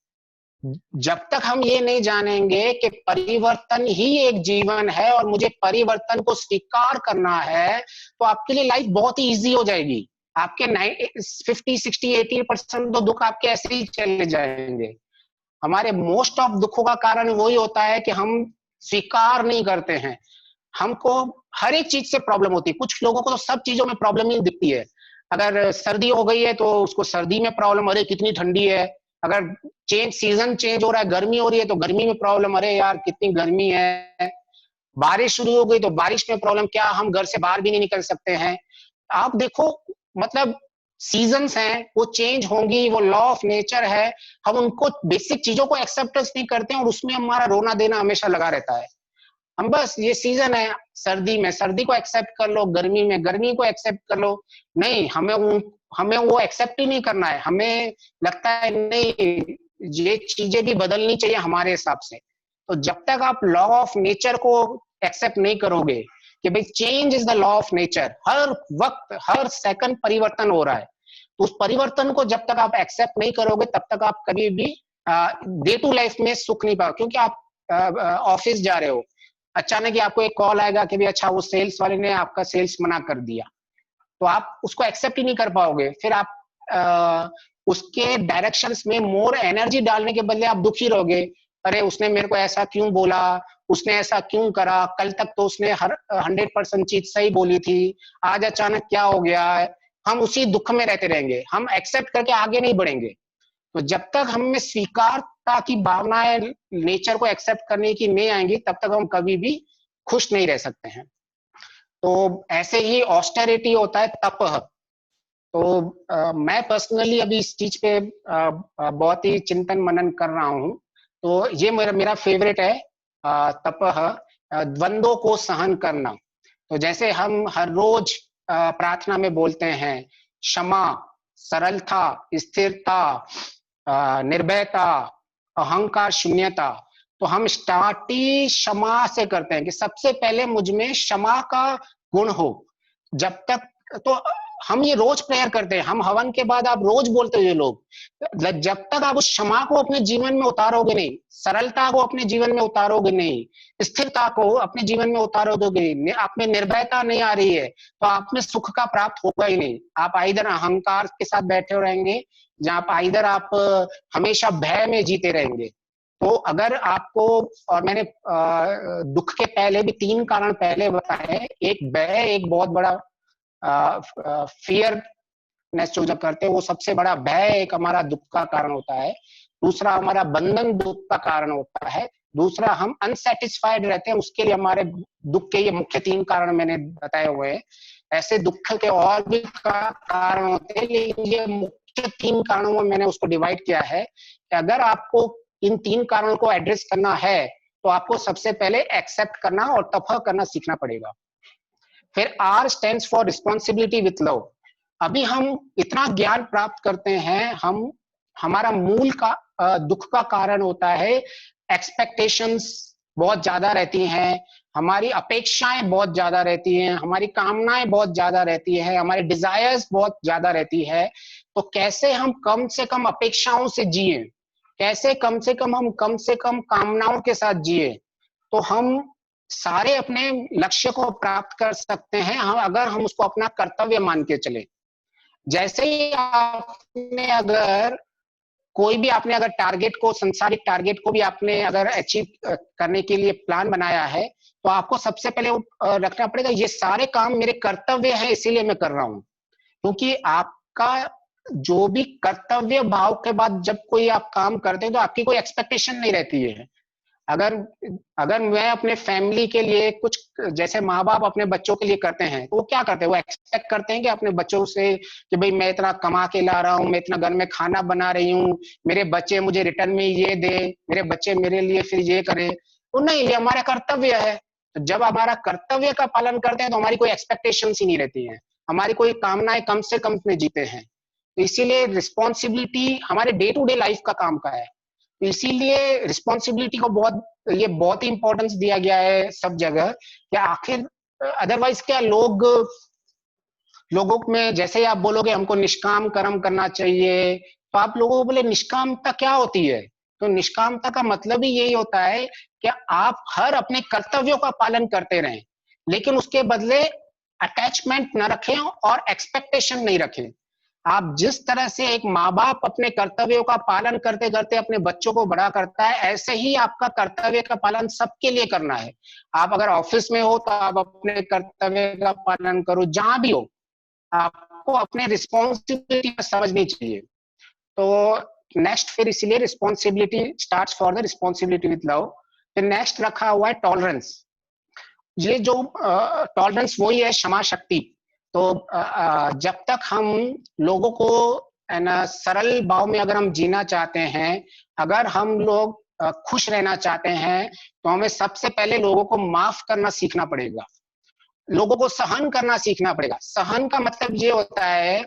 जब तक हम ये नहीं जानेंगे कि परिवर्तन ही एक जीवन है और मुझे परिवर्तन को स्वीकार करना है, तो आपके लिए लाइफ बहुत ही इजी हो जाएगी। आपके 50, 60, 80% तो दुख आपके ऐसे ही चले जाएंगे। हमारे मोस्ट ऑफ दुखों का कारण वही होता है कि हम स्वीकार नहीं करते हैं। हमको हर एक चीज से प्रॉब्लम होती है। कुछ लोगों को तो सब चीजों में प्रॉब्लम ही दिखती है। अगर सर्दी हो गई है तो उसको सर्दी में प्रॉब्लम, अरे कितनी ठंडी है। अगर सीजन चेंज हो रहा है, गर्मी हो रही है तो गर्मी में प्रॉब्लम, अरे यार कितनी गर्मी है। बारिश शुरू हो गई तो बारिश में प्रॉब्लम, क्या हम घर से बाहर भी नहीं निकल सकते हैं। आप देखो, मतलब सीजन्स हैं, वो चेंज होंगी, वो लॉ ऑफ नेचर है। हम उनको बेसिक चीजों को एक्सेप्ट नहीं करते हैं और उसमें हमारा रोना देना हमेशा लगा रहता है। हम बस ये सीजन है, सर्दी में सर्दी को एक्सेप्ट कर लो, गर्मी में गर्मी को एक्सेप्ट कर लो। नहीं, हमें वो एक्सेप्ट ही नहीं करना है। हमें लगता है नहीं, ये चीजें भी बदलनी चाहिए हमारे हिसाब से। तो जब तक आप लॉ ऑफ नेचर को एक्सेप्ट नहीं करोगे कि भाई change is the law of nature, हर वक्त हर सेकंड परिवर्तन हो रहा है, तो उस परिवर्तन को जब तक आप एक्सेप्ट नहीं करोगे तब तक आप कभी भी डे टू लाइफ में सुख नहीं पाओगे। क्योंकि आप ऑफिस जा रहे हो, अचानक ही आपको एक कॉल आएगा कि भाई अच्छा वो सेल्स वाले ने आपका सेल्स मना कर दिया, तो आप उसको एक्सेप्ट ही नहीं कर पाओगे। फिर आप उसके डायरेक्शंस में मोर एनर्जी डालने के बदले आप दुखी रहोगे। अरे उसने मेरे को ऐसा क्यों बोला, उसने ऐसा क्यों करा, कल तक तो उसने हर 100% चीज सही बोली थी, आज अचानक क्या हो गया है। हम उसी दुख में रहते रहेंगे, हम एक्सेप्ट करके आगे नहीं बढ़ेंगे। तो जब तक हम में स्वीकारता की भावनाएं, नेचर को एक्सेप्ट करने की नहीं आएंगी, तब तक हम कभी भी खुश नहीं रह सकते हैं। तो ऐसे ही ऑस्टेरिटी होता है, तपह। तो मैं पर्सनली अभी इस चीज पे बहुत ही चिंतन मनन कर रहा हूँ। तो ये मेरा फेवरेट है, तपह, द्वंद्वों को सहन करना। तो जैसे हम हर रोज प्रार्थना में बोलते हैं, क्षमा, सरलता, स्थिरता, निर्भयता, अहंकार, शून्यता। तो हम स्टार्ट ही क्षमा से करते हैं कि सबसे पहले मुझ में क्षमा का गुण हो। जब तक तो हम ये रोज प्रेयर करते हैं, हम हवन के बाद आप रोज बोलते हो ये लोग। जब तक आप उस क्षमा को अपने जीवन में उतारोगे नहीं, सरलता को अपने जीवन में उतारोगे नहीं, स्थिरता को अपने जीवन में उतारोगे नहीं, आप में निर्भयता नहीं आ रही है, तो आप में सुख का प्राप्त होगा ही नहीं। आप इधर अहंकार के साथ बैठे रहेंगे, जहां आप इधर आप हमेशा भय में जीते रहेंगे। तो अगर आपको, और मैंने दुख के पहले भी 3 कारण पहले बताए, एक भय, एक बहुत बड़ा फियरनेस जो जब करते हैं वो सबसे बड़ा भय एक हमारा दुख का कारण होता है। दूसरा हमारा बंधन दुख का कारण होता है। दूसरा हम अनसेटिस्फाइड रहते हैं, उसके लिए हमारे दुख के ये मुख्य 3 कारण मैंने बताए हुए हैं। ऐसे दुख के और भी कारण होते हैं, लेकिन ये मुख्य 3 कारणों में मैंने उसको डिवाइड किया है कि अगर आपको इन 3 कारणों को एड्रेस करना है तो आपको सबसे पहले एक्सेप्ट करना और तपह करना सीखना पड़ेगा। फिर R stands for responsibility with love. अभी हम इतना ज्ञान प्राप्त करते हैं, हमारा मूल का दुख का कारण होता है एक्सपेक्टेशंस बहुत ज्यादा रहती हैं, हमारी अपेक्षाएं बहुत ज्यादा रहती हैं, हमारी कामनाएं बहुत ज्यादा रहती है, हमारे डिजायर्स बहुत ज्यादा रहती है। तो कैसे हम कम से कम अपेक्षाओं से जिए, कैसे कम से कम कामनाओं के साथ जिए, तो हम सारे अपने लक्ष्य को प्राप्त कर सकते हैं, हम अगर हम उसको अपना कर्तव्य मान के चले। जैसे ही आपने अगर टारगेट को, संसारिक टारगेट को भी आपने अगर अचीव करने के लिए प्लान बनाया है, तो आपको सबसे पहले रखना पड़ेगा ये सारे काम मेरे कर्तव्य है, इसीलिए मैं कर रहा हूं। क्योंकि आपका जो भी कर्तव्य भाव के बाद जब कोई आप काम करते हैं तो आपकी कोई एक्सपेक्टेशन नहीं रहती है। अगर मैं अपने फैमिली के लिए कुछ, जैसे माँ बाप अपने बच्चों के लिए करते हैं, तो वो क्या करते हैं, वो एक्सपेक्ट करते हैं कि अपने बच्चों से कि भाई मैं इतना कमा के ला रहा हूँ, मैं इतना घर में खाना बना रही हूँ, मेरे बच्चे मुझे रिटर्न में ये दे, मेरे बच्चे मेरे लिए फिर ये करे। तो नहीं, ये हमारा कर्तव्य है। तो जब हमारा कर्तव्य का पालन करते हैं तो हमारी कोई एक्सपेक्टेशन ही नहीं रहती है, हमारी कोई कामनाएं कम से कम में जीते हैं। तो इसीलिए रिस्पॉन्सिबिलिटी हमारे डे टू डे लाइफ का काम का है। तो इसीलिए रिस्पॉन्सिबिलिटी को बहुत ही इंपॉर्टेंस दिया गया है सब जगह। क्या आखिर अदरवाइज क्या लोगों में, जैसे ही आप बोलोगे हमको निष्काम कर्म करना चाहिए, तो आप लोगों को बोले निष्कामता क्या होती है। तो निष्कामता का मतलब ही यही होता है कि आप हर अपने कर्तव्यों का पालन करते रहें, लेकिन उसके बदले अटैचमेंट न रखें और एक्सपेक्टेशन नहीं रखें। आप जिस तरह से एक माँ बाप अपने कर्तव्यों का पालन करते करते अपने बच्चों को बड़ा करता है, ऐसे ही आपका कर्तव्य का पालन सबके लिए करना है। आप अगर ऑफिस में हो तो आप अपने कर्तव्य का पालन करो, जहां भी हो आपको अपने रिस्पॉन्सिबिलिटी समझनी चाहिए। तो नेक्स्ट फिर इसलिए responsibility starts for the responsibility with love. फिर नेक्स्ट रखा हुआ है टॉलरेंस। ये जो टॉलरेंस वही है क्षमा शक्ति। तो जब तक हम लोगों को सरल भाव में अगर हम जीना चाहते हैं, अगर हम लोग खुश रहना चाहते हैं, तो हमें सबसे पहले लोगों को माफ करना सीखना पड़ेगा, लोगों को सहन करना सीखना पड़ेगा। सहन का मतलब ये होता है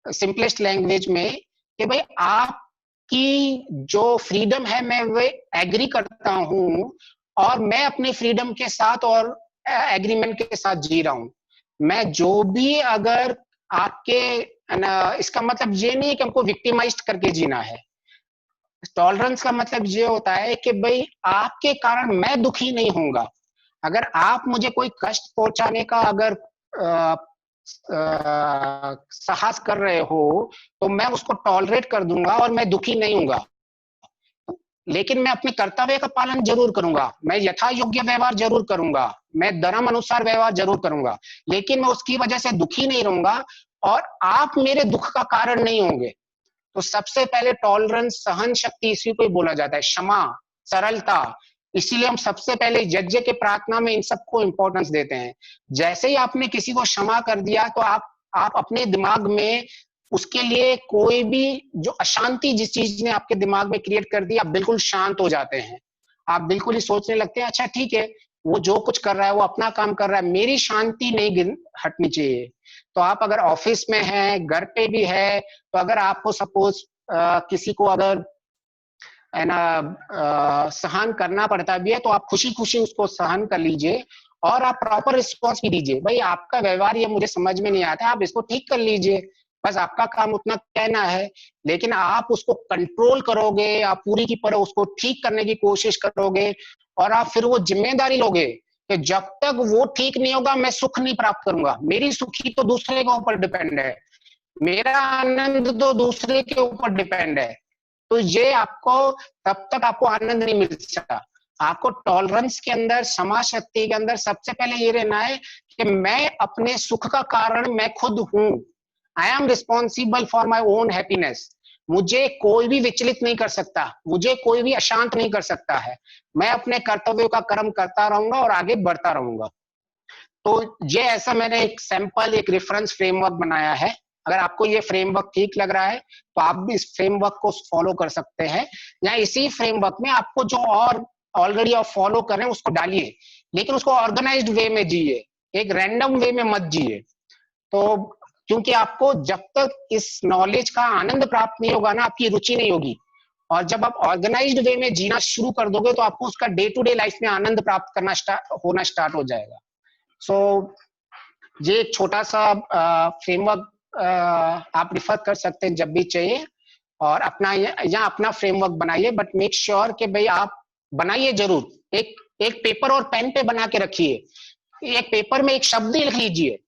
सिंपलेस्ट लैंग्वेज में कि भाई आपकी जो फ्रीडम है मैं वो एग्री करता हूं और मैं अपनी फ्रीडम के साथ और एग्रीमेंट के साथ जी रहा हूं। मैं जो भी अगर आपके इसका मतलब ये नहीं है कि हमको विक्टिमाइज्ड करके जीना है। टॉलरेंस का मतलब ये होता है कि भाई आपके कारण मैं दुखी नहीं होऊंगा। अगर आप मुझे कोई कष्ट पहुंचाने का अगर साहस कर रहे हो तो मैं उसको टॉलरेट कर दूंगा और मैं दुखी नहीं हूंगा, लेकिन मैं अपने कर्तव्य का पालन जरूर करूंगा, मैं यथा योग्य व्यवहार जरूर करूंगा, मैं धर्म अनुसार व्यवहार जरूर करूंगा, लेकिन मैं उसकी वजह से दुखी नहीं रहूंगा और आप मेरे दुख का कारण नहीं होंगे। तो सबसे पहले टॉलरेंस, सहन शक्ति, इसी को ही बोला जाता है, क्षमा, सरलता। इसीलिए हम सबसे पहले यज्ञ के प्रार्थना में इन सबको इंपॉर्टेंस देते हैं। जैसे ही आपने किसी को क्षमा कर दिया तो आप अपने दिमाग में उसके लिए कोई भी जो अशांति जिस चीज ने आपके दिमाग में क्रिएट कर दी, आप बिल्कुल शांत हो जाते हैं। आप बिल्कुल ही सोचने लगते हैं अच्छा ठीक है, वो जो कुछ कर रहा है वो अपना काम कर रहा है, मेरी शांति नहीं हटनी चाहिए। तो आप अगर ऑफिस में हैं, घर पे भी है, तो अगर आपको सपोज किसी को अगर है ना सहन करना पड़ता भी है तो आप खुशी खुशी उसको सहन कर लीजिए और आप प्रॉपर रिस्पॉन्स भी दीजिए। भाई आपका व्यवहार ये मुझे समझ में नहीं आता, आप इसको ठीक कर लीजिए, बस आपका काम उतना कहना है। लेकिन आप उसको कंट्रोल करोगे, आप पूरी की पूरी उसको ठीक करने की कोशिश करोगे और आप फिर वो जिम्मेदारी लोगे कि जब तक वो ठीक नहीं होगा मैं सुख नहीं प्राप्त करूंगा। मेरी सुखी तो दूसरे के ऊपर डिपेंड है, मेरा आनंद तो दूसरे के ऊपर डिपेंड है। तो ये आपको तब तक आपको आनंद नहीं मिल सकता। आपको टॉलरेंस के अंदर, क्षमा शक्ति के अंदर सबसे पहले ये रहना है कि मैं अपने सुख का कारण मैं खुद हूं। I am responsible for my own happiness. मुझे कोई भी विचलित नहीं कर सकता, मुझे कोई भी अशांत नहीं कर सकता है। मैं अपने कर्तव्यों का कर्म करता रहूंगा और आगे बढ़ता रहूंगा। तो ये ऐसा मैंने एक सैंपल, एक रेफरेंस फ्रेमवर्क बनाया है। अगर आपको ये फ्रेमवर्क ठीक लग रहा है तो आप भी इस फ्रेमवर्क को फॉलो कर सकते हैं, या इसी फ्रेमवर्क में आपको जो और ऑलरेडी आप फॉलो कर रहे हैं उसको डालिए, लेकिन उसको ऑर्गेनाइज्ड वे में जिए, एक रैंडम वे में मत जिए। तो क्योंकि आपको जब तक इस नॉलेज का आनंद प्राप्त नहीं होगा ना, आपकी रुचि नहीं होगी। और जब आप ऑर्गेनाइज्ड वे में जीना शुरू कर दोगे तो आपको उसका डे टू डे लाइफ में आनंद प्राप्त करना होना स्टार्ट हो जाएगा। सो ये एक छोटा सा फ्रेमवर्क आप रिफर कर सकते हैं जब भी चाहिए, और अपना या अपना फ्रेमवर्क बनाइए, बट मेक श्योर कि भाई आप बनाइए जरूर। एक पेपर और पेन पे बना के रखिए, एक पेपर में एक शब्द ही लिख लीजिए,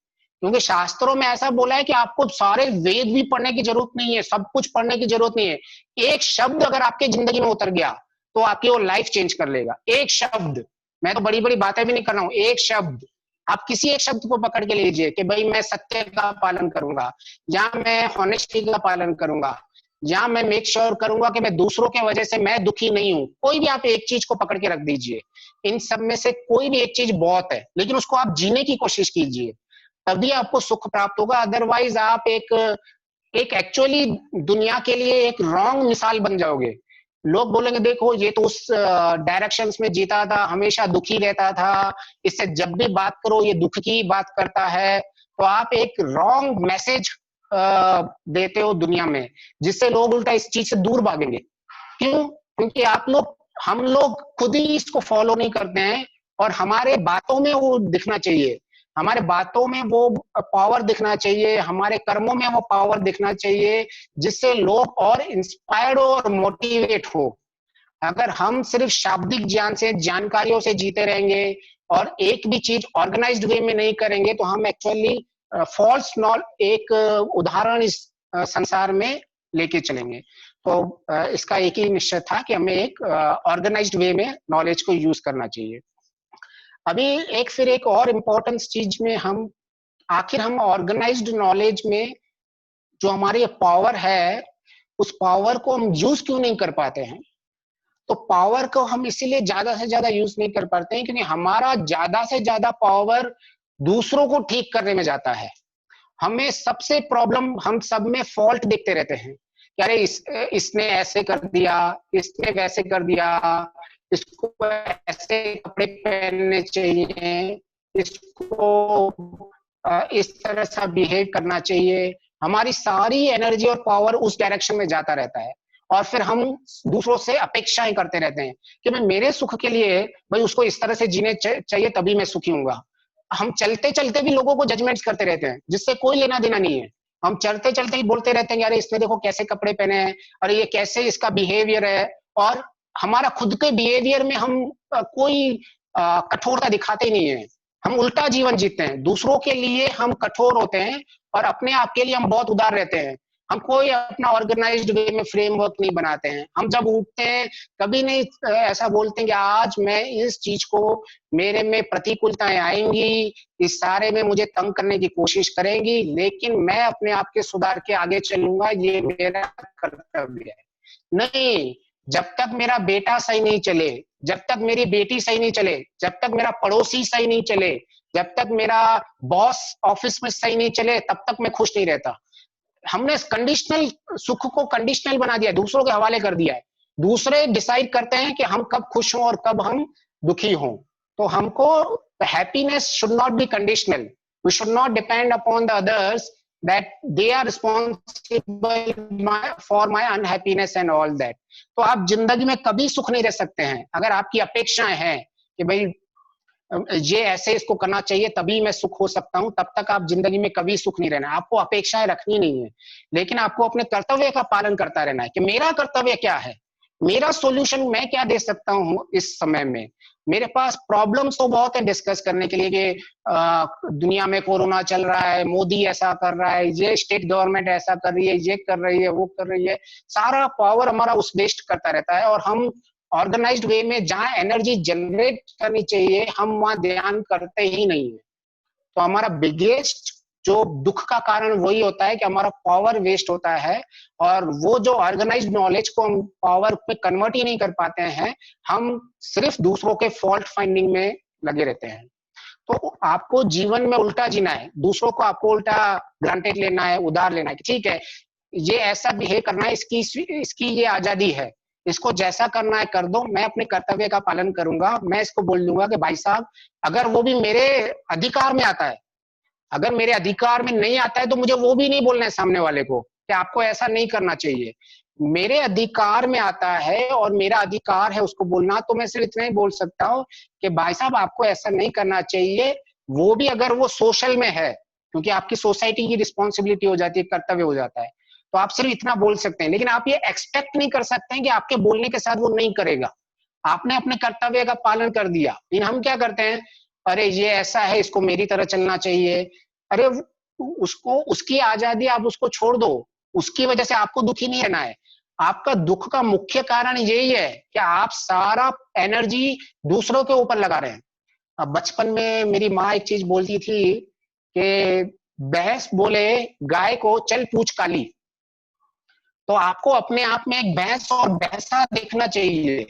क्योंकि शास्त्रों में ऐसा बोला है कि आपको सारे वेद भी पढ़ने की जरूरत नहीं है, सब कुछ पढ़ने की जरूरत नहीं है। एक शब्द अगर आपके जिंदगी में उतर गया तो आपकी वो लाइफ चेंज कर लेगा। एक शब्द, मैं तो बड़ी बड़ी बातें भी नहीं कर रहा हूं, एक शब्द। आप किसी एक शब्द को पकड़ के लीजिए कि भाई मैं सत्य का पालन करूंगा, या मैं हॉनेस्टी का पालन करूंगा, या मैं मेक श्योर करूंगा कि मैं दूसरों के वजह से मैं दुखी नहीं हूं। कोई भी आप एक चीज को पकड़ के रख दीजिए, इन सब में से कोई भी एक चीज बहुत है, लेकिन उसको आप जीने की कोशिश कीजिए, तभी आपको सुख प्राप्त होगा। अदरवाइज आप एक एक्चुअली दुनिया के लिए एक रॉन्ग मिसाल बन जाओगे। लोग बोलेंगे देखो ये तो उस डायरेक्शंस में जीता था, हमेशा दुखी रहता था, इससे जब भी बात करो ये दुख की बात करता है। तो आप एक रॉन्ग मैसेज देते हो दुनिया में, जिससे लोग उल्टा इस चीज से दूर भागेंगे। क्यों? क्योंकि हम लोग खुद ही इसको फॉलो नहीं करते हैं, और हमारे बातों में वो दिखना चाहिए, हमारे बातों में वो पावर दिखना चाहिए, हमारे कर्मों में वो पावर दिखना चाहिए, जिससे लोग और इंस्पायर्ड और मोटिवेट हो। अगर हम सिर्फ शाब्दिक ज्ञान से, जानकारियों से जीते रहेंगे और एक भी चीज ऑर्गेनाइज्ड वे में नहीं करेंगे, तो हम एक्चुअली फॉल्स नॉल एक उदाहरण इस संसार में लेके चलेंगे। तो इसका एक ही निश्चय था कि हमें एक ऑर्गेनाइज्ड वे में नॉलेज को यूज करना चाहिए। अभी फिर एक और इम्पोर्टेंट चीज में हम आखिर हम ऑर्गेनाइज्ड नॉलेज में जो हमारी पावर है, उस पावर को हम यूज क्यों नहीं कर पाते हैं? तो पावर को हम इसीलिए ज्यादा से ज्यादा यूज नहीं कर पाते हैं क्योंकि हमारा ज्यादा से ज्यादा पावर दूसरों को ठीक करने में जाता है। हमें सबसे प्रॉब्लम, हम सब में फॉल्ट देखते रहते हैं कि अरे इसने ऐसे कर दिया, इसने वैसे कर दिया, इसको ऐसे कपड़े पहनने चाहिए, इसको इस तरह से बिहेव करना चाहिए। हमारी सारी एनर्जी और पावर उस डायरेक्शन में जाता रहता है और फिर हम दूसरों से अपेक्षाएं करते रहते हैं कि मैं मेरे सुख के लिए भाई उसको इस तरह से जीने चाहिए तभी मैं सुखी हूंगा। हम चलते चलते भी लोगों को जजमेंट्स करते रहते हैं जिससे कोई लेना देना नहीं है। हम चलते चलते ही बोलते रहते हैं अरे इसने देखो कैसे कपड़े पहने हैं, अरे ये कैसे इसका बिहेवियर है, और हमारा खुद के बिहेवियर में हम कोई कठोरता दिखाते ही नहीं है। हम उल्टा जीवन जीते हैं, दूसरों के लिए हम कठोर होते हैं और अपने आप के लिए हम बहुत उदार रहते हैं। हम कोई अपना ऑर्गेनाइज्ड वे में फ्रेमवर्क नहीं बनाते हैं। हम जब उठते हैं कभी नहीं ऐसा बोलते हैं कि आज मैं इस चीज को, मेरे में प्रतिकूलताएं आएंगी, इस सारे में मुझे तंग करने की कोशिश करेंगी, लेकिन मैं अपने आप के सुधार के आगे चलूंगा, ये मेरा कर्तव्य है। नहीं, जब तक मेरा बेटा सही नहीं चले, जब तक मेरी बेटी सही नहीं चले, जब तक मेरा पड़ोसी सही नहीं चले, जब तक मेरा बॉस ऑफिस में सही नहीं चले, तब तक मैं खुश नहीं रहता। हमने कंडीशनल सुख को कंडीशनल बना दिया, दूसरों के हवाले कर दिया है। दूसरे डिसाइड करते हैं कि हम कब खुश हों और कब हम दुखी हों। तो हमको happiness should not be conditional, we should not depend upon the others that they are responsible for my unhappiness and all that। तो आप जिंदगी में कभी सुख नहीं रह सकते हैं अगर आपकी अपेक्षाएं हैं कि भाई ये ऐसे इसको करना चाहिए तभी मैं सुख हो सकता हूं, तब तक आप जिंदगी में कभी सुख नहीं रहना। आपको अपेक्षाएं रखनी नहीं है, लेकिन आपको अपने कर्तव्य का पालन करता रहना है कि मेरा कर्तव्य क्या है, मेरा सॉल्यूशन मैं क्या दे सकता हूं इस समय में। मेरे पास प्रॉब्लम्स तो बहुत है डिस्कस करने के लिए कि दुनिया में कोरोना चल रहा है, मोदी ऐसा कर रहा है, ये स्टेट गवर्नमेंट ऐसा कर रही है, ये कर रही है, वो कर रही है। सारा पावर हमारा उस वेस्ट करता रहता है और हम ऑर्गेनाइज्ड वे में जहां एनर्जी जनरेट करनी चाहिए हम वहां ध्यान करते ही नहीं है। तो हमारा बिगेस्ट जो दुख का कारण वही होता है कि हमारा पावर वेस्ट होता है और वो जो ऑर्गेनाइज्ड नॉलेज को हम पावर पे कन्वर्ट ही नहीं कर पाते हैं, हम सिर्फ दूसरों के फॉल्ट फाइंडिंग में लगे रहते हैं। तो आपको जीवन में उल्टा जीना है, दूसरों को आपको उल्टा ग्रांटेड लेना है, उधार लेना है कि ठीक है ये ऐसा बिहेव करना है, इसकी ये आजादी है, इसको जैसा करना है कर दो, मैं अपने कर्तव्य का पालन करूंगा। मैं इसको बोल दूंगा कि भाई साहब अगर वो भी मेरे अधिकार में आता है, अगर मेरे अधिकार में नहीं आता है तो मुझे वो भी नहीं बोलना है सामने वाले को कि आपको ऐसा नहीं करना चाहिए। मेरे अधिकार में आता है और मेरा अधिकार है उसको बोलना, तो मैं सिर्फ इतना ही बोल सकता हूँ कि भाई साहब आपको ऐसा नहीं करना चाहिए। वो भी अगर वो सोशल में है, क्योंकि आपकी सोसाइटी की रिस्पॉन्सिबिलिटी हो जाती है, कर्तव्य हो जाता है, तो आप सिर्फ इतना बोल सकते हैं। लेकिन आप ये एक्सपेक्ट नहीं कर सकते हैं कि आपके बोलने के साथ वो नहीं करेगा। आपने अपने कर्तव्य का पालन कर दिया। लेकिन हम क्या करते हैं, अरे ये ऐसा है, इसको मेरी तरह चलना चाहिए। अरे उसको, उसकी आजादी, आप उसको छोड़ दो, उसकी वजह से आपको दुखी नहीं रहना है। आपका दुख का मुख्य कारण यही है कि आप सारा एनर्जी दूसरों के ऊपर लगा रहे हैं। अब बचपन में मेरी माँ एक चीज बोलती थी कि भैंस बोले गाय को चल पूछ काली। तो आपको अपने आप में एक भैंस और भैंसा देखना चाहिए।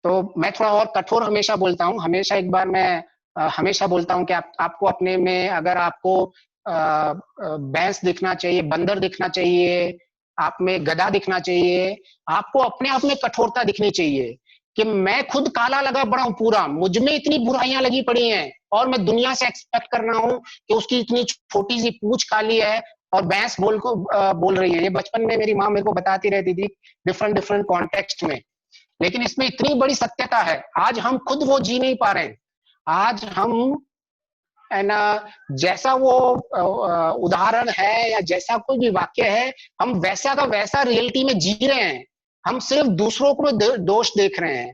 तो मैं थोड़ा और कठोर हमेशा बोलता हूँ, हमेशा एक बार मैं हमेशा बोलता हूँ कि आपको अपने में, अगर आपको भैंस दिखना चाहिए, बंदर दिखना चाहिए, आप में गधा दिखना चाहिए, आपको अपने आप में कठोरता दिखनी चाहिए कि मैं खुद काला लगा पड़ा हूं पूरा, मुझ में इतनी बुराइयां लगी पड़ी हैं और मैं दुनिया से एक्सपेक्ट कर रहा हूं कि उसकी इतनी छोटी सी पूंछ काली है और भैंस बोल रही है। ये बचपन में मेरी माँ मेरे को बताती रहती थी डिफरेंट डिफरेंट कॉन्टेक्स्ट में। लेकिन इसमें इतनी बड़ी सत्यता है, आज हम खुद वो जी नहीं पा रहे हैं। आज हम है ना, जैसा वो उदाहरण है या जैसा कोई भी वाक्य है, हम वैसा का वैसा रियलिटी में जी रहे हैं। हम सिर्फ दूसरों को दोष देख रहे हैं।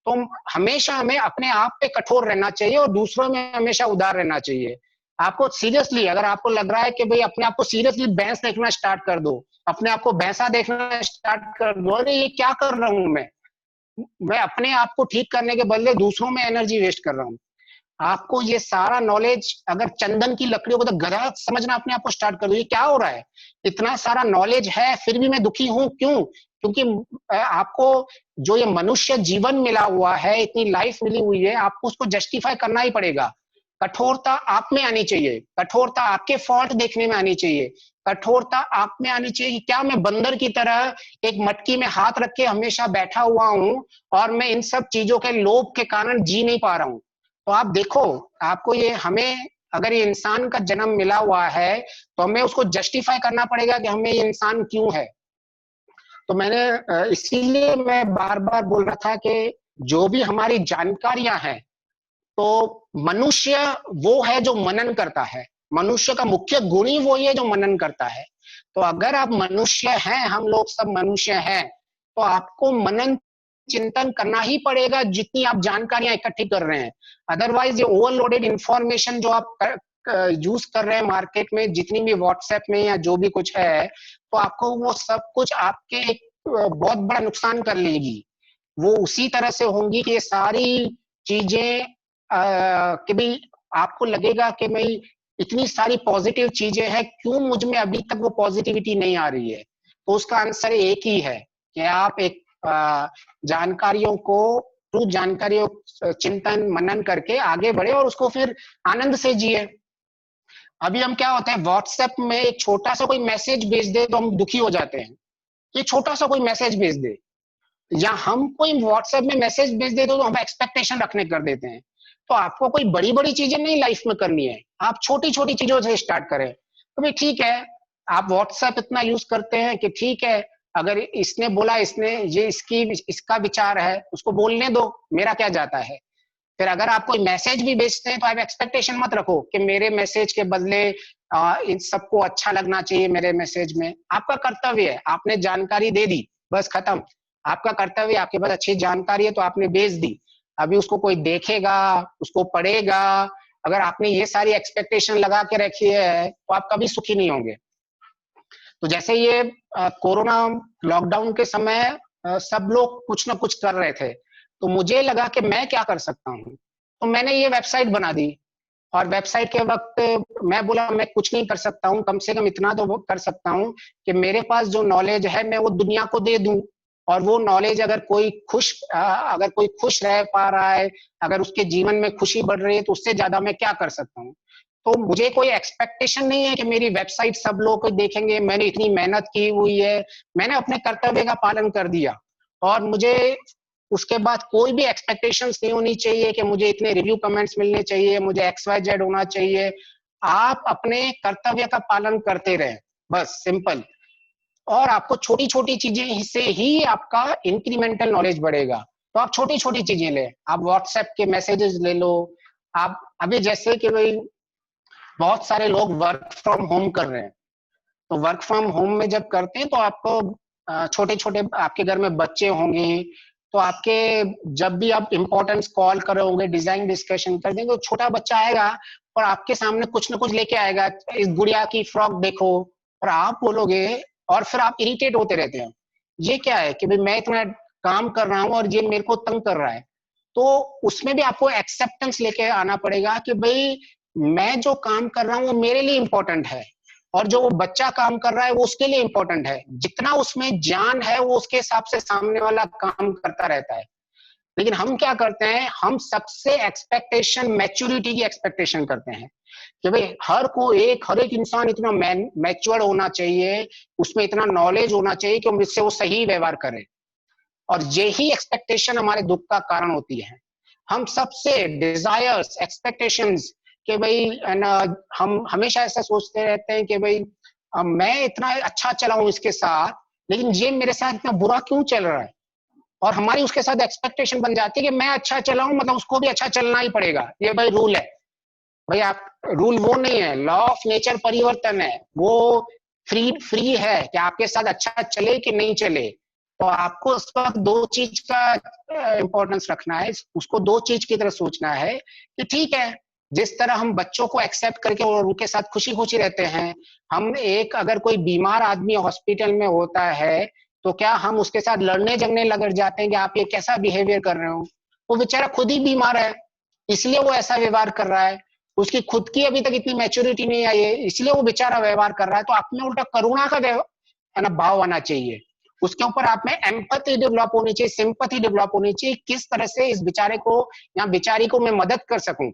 तो हमेशा हमें अपने आप पे कठोर रहना चाहिए और दूसरों में हमेशा उदार रहना चाहिए। आपको सीरियसली, अगर आपको लग रहा है कि भाई अपने आप को सीरियसली भैंस देखना स्टार्ट कर दो, अपने आप को भैंसा देखना स्टार्ट कर दो। अरे ये क्या कर रहा हूं मैं अपने आप को ठीक करने के बदले दूसरों में एनर्जी वेस्ट कर रहा हूँ। आपको ये सारा नॉलेज, अगर चंदन की लकड़ियों को तो गधा समझना अपने आप को स्टार्ट कर दो, ये क्या हो रहा है, इतना सारा नॉलेज है फिर भी मैं दुखी हूं, क्यों? क्योंकि आपको जो ये मनुष्य जीवन मिला हुआ है, इतनी लाइफ मिली हुई है, आपको उसको जस्टिफाई करना ही पड़ेगा। कठोरता आप में आनी चाहिए, कठोरता आपके फॉल्ट देखने में आनी चाहिए, कठोरता आप में आनी चाहिए कि क्या मैं बंदर की तरह एक मटकी में हाथ रख के हमेशा बैठा हुआ हूं और मैं इन सब चीजों के लोभ के कारण जी नहीं पा रहा हूं। तो आप देखो, आपको ये, हमें अगर ये इंसान का जन्म मिला हुआ है तो हमें उसको जस्टिफाई करना पड़ेगा कि हमें ये इंसान क्यों है। तो मैंने इसीलिए मैं बार बार बोल रहा था कि जो भी हमारी जानकारियां हैं, तो मनुष्य वो है जो मनन करता है, मनुष्य का मुख्य गुण ही वो है जो मनन करता है। तो अगर आप मनुष्य हैं, हम लोग सब मनुष्य हैं, तो आपको मनन चिंतन करना ही पड़ेगा जितनी आप जानकारियां इकट्ठी कर रहे हैं। अदरवाइज ये ओवरलोडेड इंफॉर्मेशन जो आप यूज कर रहे हैं मार्केट में, जितनी भी व्हाट्सएप में या जो भी कुछ है, तो आपको वो सब कुछ आपके एक बहुत बड़ा नुकसान कर लेगी। वो उसी तरह से होंगी कि ये सारी चीजें कि भाई आपको लगेगा कि भाई इतनी सारी पॉजिटिव चीजें हैं, क्यों मुझ में अभी तक वो पॉजिटिविटी नहीं आ रही है। तो उसका आंसर एक ही है कि आप एक जानकारियों को, ट्रू जानकारियों चिंतन मनन करके आगे बढ़े और उसको फिर आनंद से जिए। अभी हम क्या होता है, व्हाट्सएप में एक छोटा सा कोई मैसेज भेज दे तो हम दुखी हो जाते हैं, ये छोटा सा कोई मैसेज भेज दे, या हम कोई व्हाट्सएप में मैसेज भेज देते तो हम एक्सपेक्टेशन रखने कर देते हैं। तो आपको कोई बड़ी बड़ी चीजें नहीं लाइफ में करनी है, आप छोटी छोटी चीजों से स्टार्ट करें। तो भाई ठीक है, आप व्हाट्सएप इतना यूज करते हैं कि ठीक है, अगर इसने बोला, इसने ये इसका विचार है, उसको बोलने दो, मेरा क्या जाता है। फिर अगर आप कोई मैसेज भी भेजते हैं तो आप एक्सपेक्टेशन मत रखो कि मेरे मैसेज के बदले इन सबको अच्छा लगना चाहिए मेरे मैसेज में। आपका कर्तव्य है, आपने जानकारी दे दी, बस खत्म। आपका कर्तव्य, आपके पास अच्छी जानकारी है तो आपने भेज दी, अभी उसको कोई देखेगा, उसको पढ़ेगा। अगर आपने ये सारी एक्सपेक्टेशन लगा के रखी है तो आप कभी सुखी नहीं होंगे। तो जैसे ये कोरोना लॉकडाउन के समय सब लोग कुछ ना कुछ कर रहे थे, तो मुझे लगा कि मैं क्या कर सकता हूँ, तो मैंने ये वेबसाइट बना दी। और वेबसाइट के वक्त मैं बोला मैं कुछ नहीं कर सकता हूँ, कम से कम इतना तो कर सकता हूँ कि मेरे पास जो नॉलेज है मैं वो दुनिया को दे दूं। और वो नॉलेज अगर कोई खुश रह पा रहा है, अगर उसके जीवन में खुशी बढ़ रही है, तो उससे ज्यादा मैं क्या कर सकता हूँ। तो मुझे कोई एक्सपेक्टेशन नहीं है कि मेरी वेबसाइट सब लोग देखेंगे, मैंने इतनी मेहनत की हुई है, मैंने अपने कर्तव्य का पालन कर दिया। और मुझे उसके बाद कोई भी एक्सपेक्टेशंस नहीं होनी चाहिए कि मुझे इतने रिव्यू कमेंट्स मिलने चाहिए, मुझे XYZ होना चाहिए। आप अपने कर्तव्य का पालन करते रहें, बस सिंपल। और आपको छोटी छोटी चीजें से ही आपका इंक्रीमेंटल नॉलेज बढ़ेगा। तो आप छोटी छोटी चीजें लें, आप व्हाट्सएप के मैसेजेस ले लो। आप अभी जैसे कि भाई बहुत सारे लोग वर्क फ्रॉम होम कर रहे हैं, तो वर्क फ्रॉम होम में जब करते हैं तो आपको छोटे छोटे, आपके घर में बच्चे होंगे, तो आपके जब भी आप इम्पोर्टेंस कॉल कर रहे होंगे, डिजाइन डिस्कशन कर देंगे, तो छोटा बच्चा आएगा और आपके सामने कुछ ना कुछ लेके आएगा, इस गुड़िया की फ्रॉक देखो, और आप बोलोगे, और फिर आप इरिटेट होते रहते हैं, ये क्या है कि भाई मैं इतना काम कर रहा हूँ और ये मेरे को तंग कर रहा है। तो उसमें भी आपको एक्सेप्टेंस लेके आना पड़ेगा कि भाई मैं जो काम कर रहा हूँ वो मेरे लिए इंपॉर्टेंट है, और जो वो बच्चा काम कर रहा है वो उसके लिए इंपॉर्टेंट है। जितना उसमें ज्ञान है वो उसके हिसाब से सामने वाला काम करता रहता है। लेकिन हम क्या करते हैं, हम सबसे एक्सपेक्टेशन मैच्योरिटी की एक्सपेक्टेशन करते हैं कि भाई हर एक इंसान इतना मैच्योर होना चाहिए, उसमें इतना नॉलेज होना चाहिए कि मुझसे वो सही व्यवहार करे। और यही एक्सपेक्टेशन हमारे दुख का कारण होती है। हम सबसे डिजायर्स, एक्सपेक्टेशंस कि भाई हम हमेशा ऐसा सोचते रहते हैं कि भाई मैं इतना अच्छा चला हूं इसके साथ, लेकिन ये मेरे साथ इतना बुरा क्यों चल रहा है। और हमारी उसके साथ एक्सपेक्टेशन बन जाती है कि मैं अच्छा चला हूं मतलब उसको भी अच्छा चलना ही पड़ेगा, ये भाई रूल है। भाई आप, रूल वो नहीं है, लॉ ऑफ नेचर परिवर्तन है, वो फ्री फ्री है कि आपके साथ अच्छा चले कि नहीं चले। तो आपको उस वक्त दो चीज का इंपॉर्टेंस रखना है, उसको दो चीज की तरह सोचना है कि ठीक है, जिस तरह हम बच्चों को एक्सेप्ट करके और उनके साथ खुशी खुशी रहते हैं, हम एक अगर कोई बीमार आदमी हॉस्पिटल में होता है तो क्या हम उसके साथ लड़ने जंगने लग जाते हैं कि आप ये कैसा बिहेवियर कर रहे हो? वो बेचारा खुद ही बीमार है, इसलिए वो ऐसा व्यवहार कर रहा है। उसकी खुद की अभी तक इतनी मैच्योरिटी नहीं आई है, इसलिए वो बेचारा व्यवहार कर रहा है। तो आप में उल्टा करुणा का है ना भाव आना चाहिए, उसके ऊपर आप में एम्पैथी डेवलप होनी चाहिए, सिंपैथी डेवलप होनी चाहिए, किस तरह से इस बेचारे को या बेचारी को मैं मदद कर सकूं।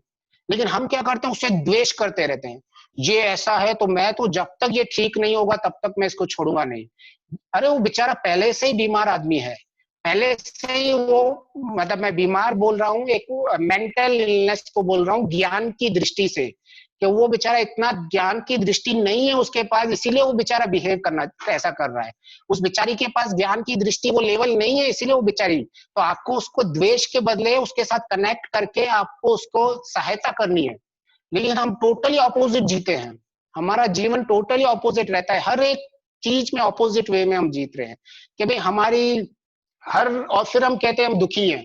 लेकिन हम क्या करते हैं, उससे द्वेष करते रहते हैं, ये ऐसा है तो मैं तो जब तक ये ठीक नहीं होगा तब तक मैं इसको छोड़ूंगा नहीं। अरे वो बेचारा पहले से ही बीमार आदमी है, पहले से ही वो, मतलब मैं बीमार बोल रहा हूँ, एक मेंटल इलनेस को बोल रहा हूँ ज्ञान की दृष्टि से, कि वो बेचारा इतना ज्ञान की दृष्टि नहीं है उसके पास, इसीलिए वो बेचारा बिहेव करना ऐसा कर रहा है। उस बेचारी के पास ज्ञान की दृष्टि वो लेवल नहीं है, इसीलिए वो बेचारी, तो आपको उसको द्वेष के बदले उसके साथ कनेक्ट करके आपको उसको सहायता करनी है। लेकिन हम टोटली ऑपोजिट जीते हैं, हमारा जीवन टोटली ऑपोजिट रहता है, हर एक चीज में ऑपोजिट वे में हम जीत रहे हैं कि भाई हमारी हर, और फिर हम कहते हैं हम दुखी हैं।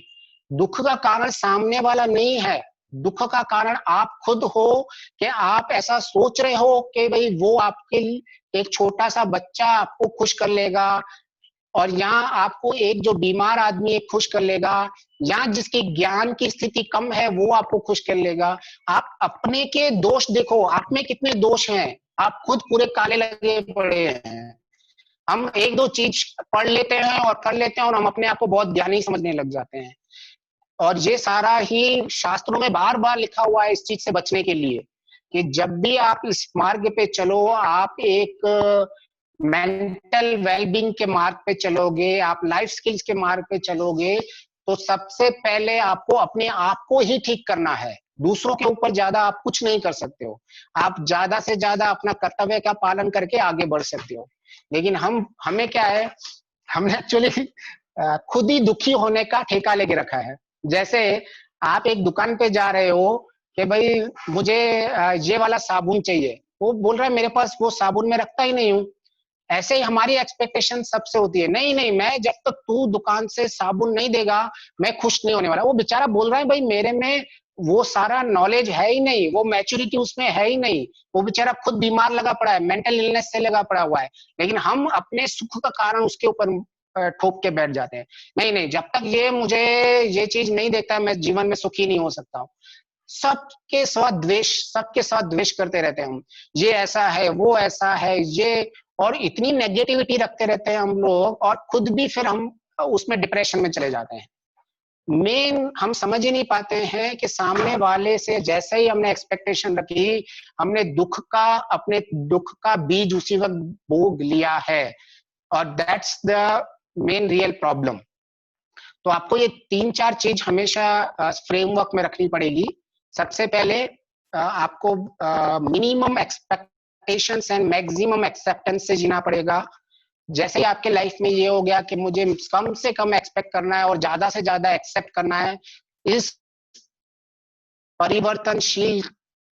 दुख का कारण सामने वाला नहीं है, दुख का कारण आप खुद हो, कि आप ऐसा सोच रहे हो कि भाई वो आपके एक छोटा सा बच्चा आपको खुश कर लेगा, और यहाँ आपको एक जो बीमार आदमी एक खुश कर लेगा, या जिसकी ज्ञान की स्थिति कम है वो आपको खुश कर लेगा। आप अपने के दोष देखो, आप में कितने दोष हैं, आप खुद पूरे काले लगे पड़े हैं। हम एक दो चीज पढ़ लेते हैं और कर लेते हैं और हम अपने आप को बहुत ज्ञानी समझने लग जाते हैं, और ये सारा ही शास्त्रों में बार बार लिखा हुआ है इस चीज से बचने के लिए, कि जब भी आप इस मार्ग पे चलो, आप एक मेंटल वेलबींग के मार्ग पे चलोगे, आप लाइफ स्किल्स के मार्ग पे चलोगे, तो सबसे पहले आपको अपने आप को ही ठीक करना है, दूसरों के ऊपर ज्यादा आप कुछ नहीं कर सकते हो। आप ज्यादा से ज्यादा अपना कर्तव्य का पालन करके आगे बढ़ सकते हो। लेकिन हमें क्या है, हमने एक्चुअली खुद ही दुखी होने का ठेका लेके रखा है। जैसे आप एक दुकान पे जा रहे हो कि भाई मुझे ये वाला साबुन चाहिए, वो बोल रहा है मेरे पास वो साबुन मैं रखता ही नहीं हूँ। ऐसे ही हमारी एक्सपेक्टेशन सबसे होती है, नहीं नहीं मैं जब तक तू दुकान से साबुन नहीं देगा मैं खुश नहीं होने वाला। वो बेचारा बोल रहा है भाई मेरे में वो सारा नॉलेज है ही नहीं, वो मैच्योरिटी उसमें है ही नहीं, वो बेचारा खुद बीमार लगा पड़ा है, मेंटल इलनेस से लगा पड़ा हुआ है। लेकिन हम अपने सुख का कारण उसके ऊपर ठोक के बैठ जाते हैं, नहीं नहीं जब तक ये मुझे ये चीज नहीं देता मैं जीवन में सुखी नहीं हो सकता हूँ। सबके साथ द्वेष करते रहते हैं हम, ये ऐसा है वो ऐसा है ये, और इतनी नेगेटिविटी रखते रहते हैं हम लोग, और खुद भी फिर हम उसमें डिप्रेशन में चले जाते हैं। मेन हम समझ ही नहीं पाते हैं कि सामने वाले से जैसे ही हमने एक्सपेक्टेशन रखी, हमने अपने दुख का बीज उसी वक्त बो लिया है, और that's the main real problem. तो आपको ये 3-4 चीज हमेशा फ्रेमवर्क में रखनी पड़ेगी। सबसे पहले आपको minimum expectations and maximum acceptance से जीना पड़ेगा। जैसे ही आपके लाइफ में ये हो गया कि मुझे कम से कम एक्सपेक्ट करना है और ज्यादा से ज्यादा एक्सेप्ट करना है, इस परिवर्तनशील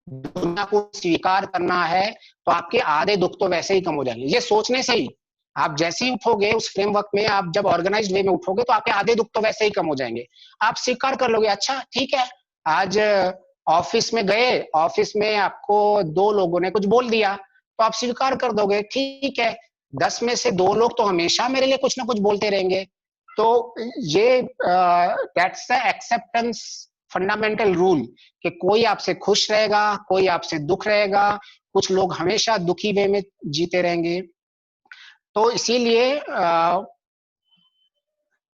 दुनिया को स्वीकार करना है, तो आपके आधे दुख तो वैसे ही कम हो जाएंगे। ये सोचने से ही आप जैसे ही उठोगे उस फ्रेमवर्क में, आप जब ऑर्गेनाइज्ड वे में उठोगे तो आपके आधे दुख तो वैसे ही कम हो जाएंगे। आप स्वीकार कर लोगे, अच्छा ठीक है, आज ऑफिस में गए, ऑफिस में आपको 2 लोगों ने कुछ बोल दिया, तो आप स्वीकार कर दोगे ठीक है, 10 में से 2 लोग तो हमेशा मेरे लिए कुछ ना कुछ बोलते रहेंगे। तो ये that's the acceptance fundamental rule, कि कोई आपसे खुश रहेगा, कोई आपसे दुख रहेगा, कुछ लोग हमेशा दुखी वे में जीते रहेंगे। तो इसीलिए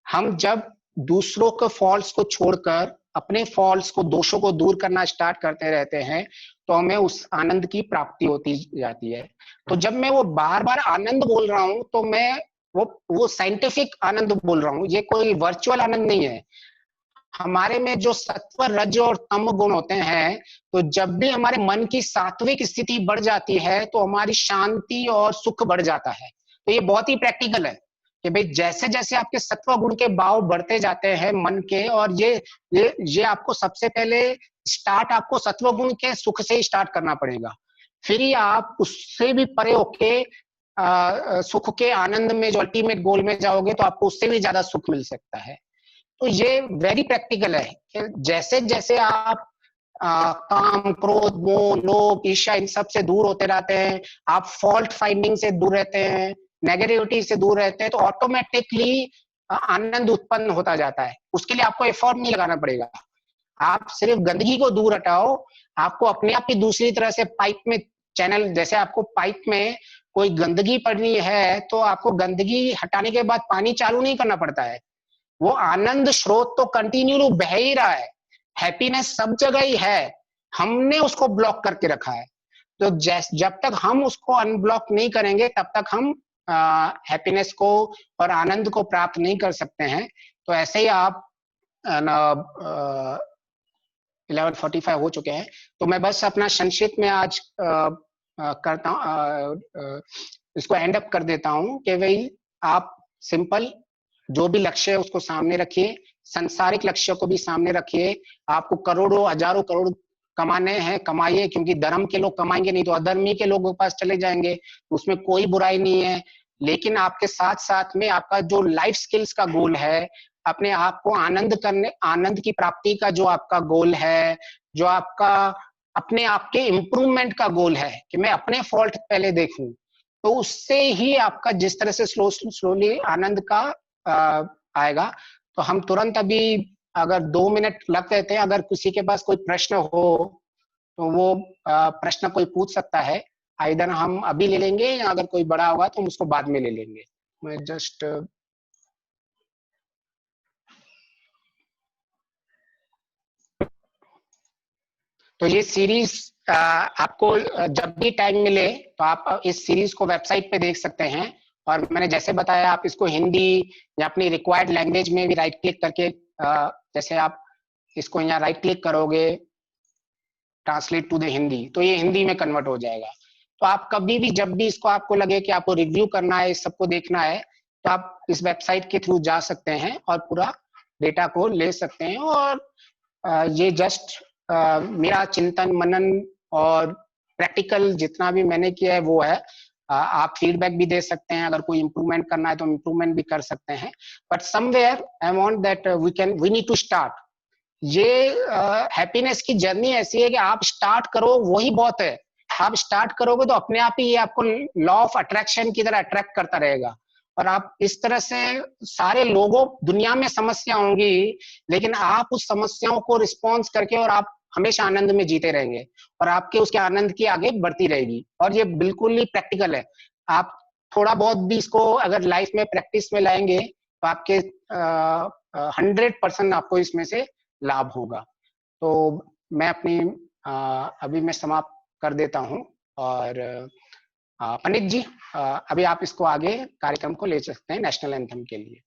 हम जब दूसरों के फॉल्ट्स को छोड़कर अपने फॉल्ट्स को, दोषों को दूर करना स्टार्ट करते रहते हैं, तो हमें उस आनंद की प्राप्ति होती जाती है। तो जब मैं वो बार बार आनंद बोल रहा हूं, तो मैं वो साइंटिफिक आनंद बोल रहा हूं, ये कोई वर्चुअल आनंद नहीं है। हमारे में जो सत्व, रज और तम गुण होते हैं, तो जब भी हमारे मन की सात्विक स्थिति बढ़ जाती है तो हमारी शांति और सुख बढ़ जाता है। तो ये बहुत ही प्रैक्टिकल है कि भाई जैसे जैसे आपके सत्व गुण के भाव बढ़ते जाते हैं मन के, और ये आपको सबसे पहले स्टार्ट आपको सत्व गुण के सुख से ही स्टार्ट करना पड़ेगा, फिर ही आप उससे भी परे होके सुख के आनंद में, जो अल्टीमेट गोल में जाओगे, तो आपको उससे भी ज्यादा सुख मिल सकता है। तो ये वेरी प्रैक्टिकल है कि जैसे जैसे आप काम, क्रोध, मोह, लोभ, ईर्ष्या, इन सब से दूर होते रहते हैं, आप फॉल्ट फाइंडिंग से दूर रहते हैं, नेगेटिविटी से दूर रहते हैं, तो ऑटोमेटिकली आनंद उत्पन्न होता जाता है। उसके लिए आपको एफर्ट नहीं लगाना पड़ेगा, आप सिर्फ गंदगी को दूर हटाओ। आपको अपने आप ही दूसरी तरह से पाइप में चैनल, जैसे आपको पाइप में कोई गंदगी पड़नी है तो आपको गंदगी हटाने के बाद पानी चालू नहीं करना पड़ता है, वो आनंद स्रोत तो कंटिन्यू बह ही रहा है, हैप्पीनेस सब जगह ही है, हमने उसको ब्लॉक करके रखा है। तो जब तक हम उसको अनब्लॉक नहीं करेंगे तब तक हम हैप्पीनेस को और आनंद को प्राप्त नहीं कर सकते हैं। तो ऐसे ही आप 11:45 हो चुके हैं, तो मैं बस अपना संक्षिप्त में आज करता हूँ, इसको एंड अप कर देता हूँ कि भाई आप सिंपल जो भी लक्ष्य है उसको सामने रखिए, सांसारिक लक्ष्य को भी सामने रखिए। आपको करोड़ों हजारों करोड़ कमाने हैं, कमाइए, क्योंकि धर्म के लोग कमाएंगे नहीं तो अधर्मी के लोगों के पास चले जाएंगे, उसमें कोई बुराई नहीं है। लेकिन आपके साथ साथ में आपका जो लाइफ स्किल्स का गोल है, अपने आप को आनंद की प्राप्ति का जो आपका गोल है, जो आपका अपने आप के इम्प्रूवमेंट का गोल है कि मैं अपने फॉल्ट पहले देखूं, तो उससे ही आपका जिस तरह से स्लोली आनंद का आएगा। तो हम तुरंत अभी अगर 2 मिनट लग देते हैं, अगर किसी के पास कोई प्रश्न हो तो वो प्रश्न कोई पूछ सकता है, आइदर हम अभी ले लेंगे या अगर कोई बड़ा होगा तो हम उसको बाद में ले लेंगे। मैं जस्ट तो ये सीरीज आपको जब भी टाइम मिले तो आप इस सीरीज को वेबसाइट पे देख सकते हैं, और मैंने जैसे बताया आप इसको हिंदी या अपनी रिक्वायर्ड लैंग्वेज में भी राइट क्लिक करके, जैसे आप इसको यहाँ राइट क्लिक करोगे ट्रांसलेट टू द हिंदी, तो ये हिंदी में कन्वर्ट हो जाएगा। तो आप कभी भी जब भी इसको आपको लगे कि आपको रिव्यू करना है, इस सबको देखना है, तो आप इस वेबसाइट के थ्रू जा सकते हैं और पूरा डेटा को ले सकते हैं। और ये जस्ट मेरा चिंतन मनन और प्रैक्टिकल जितना भी मैंने किया है वो है। आप फीडबैक भी दे सकते हैं, अगर कोई इंप्रूवमेंट करना है तो इंप्रूवमेंट भी कर सकते हैं, but somewhere I want that we need to start. ये हैप्पीनेस की जर्नी ऐसी है कि आप स्टार्ट करो, वही बहुत है। आप स्टार्ट करोगे तो अपने आप ही ये आपको लॉ ऑफ अट्रैक्शन की तरह अट्रैक्ट करता रहेगा, और आप इस तरह से सारे लोगों दुनिया में समस्या होंगी, लेकिन आप उस समस्याओं को रिस्पॉन्स करके और आप हमेशा आनंद में जीते रहेंगे, और आपके उसके आनंद की आगे बढ़ती रहेगी। और ये बिल्कुल ही प्रैक्टिकल है, आप थोड़ा बहुत भी इसको अगर लाइफ में प्रैक्टिस में लाएंगे तो आपके 100% आपको इसमें से लाभ होगा। तो मैं अपनी अभी मैं समाप्त कर देता हूं, और पंडित जी अभी आप इसको आगे कार्यक्रम को ले सकते हैं नेशनल एंथम के लिए।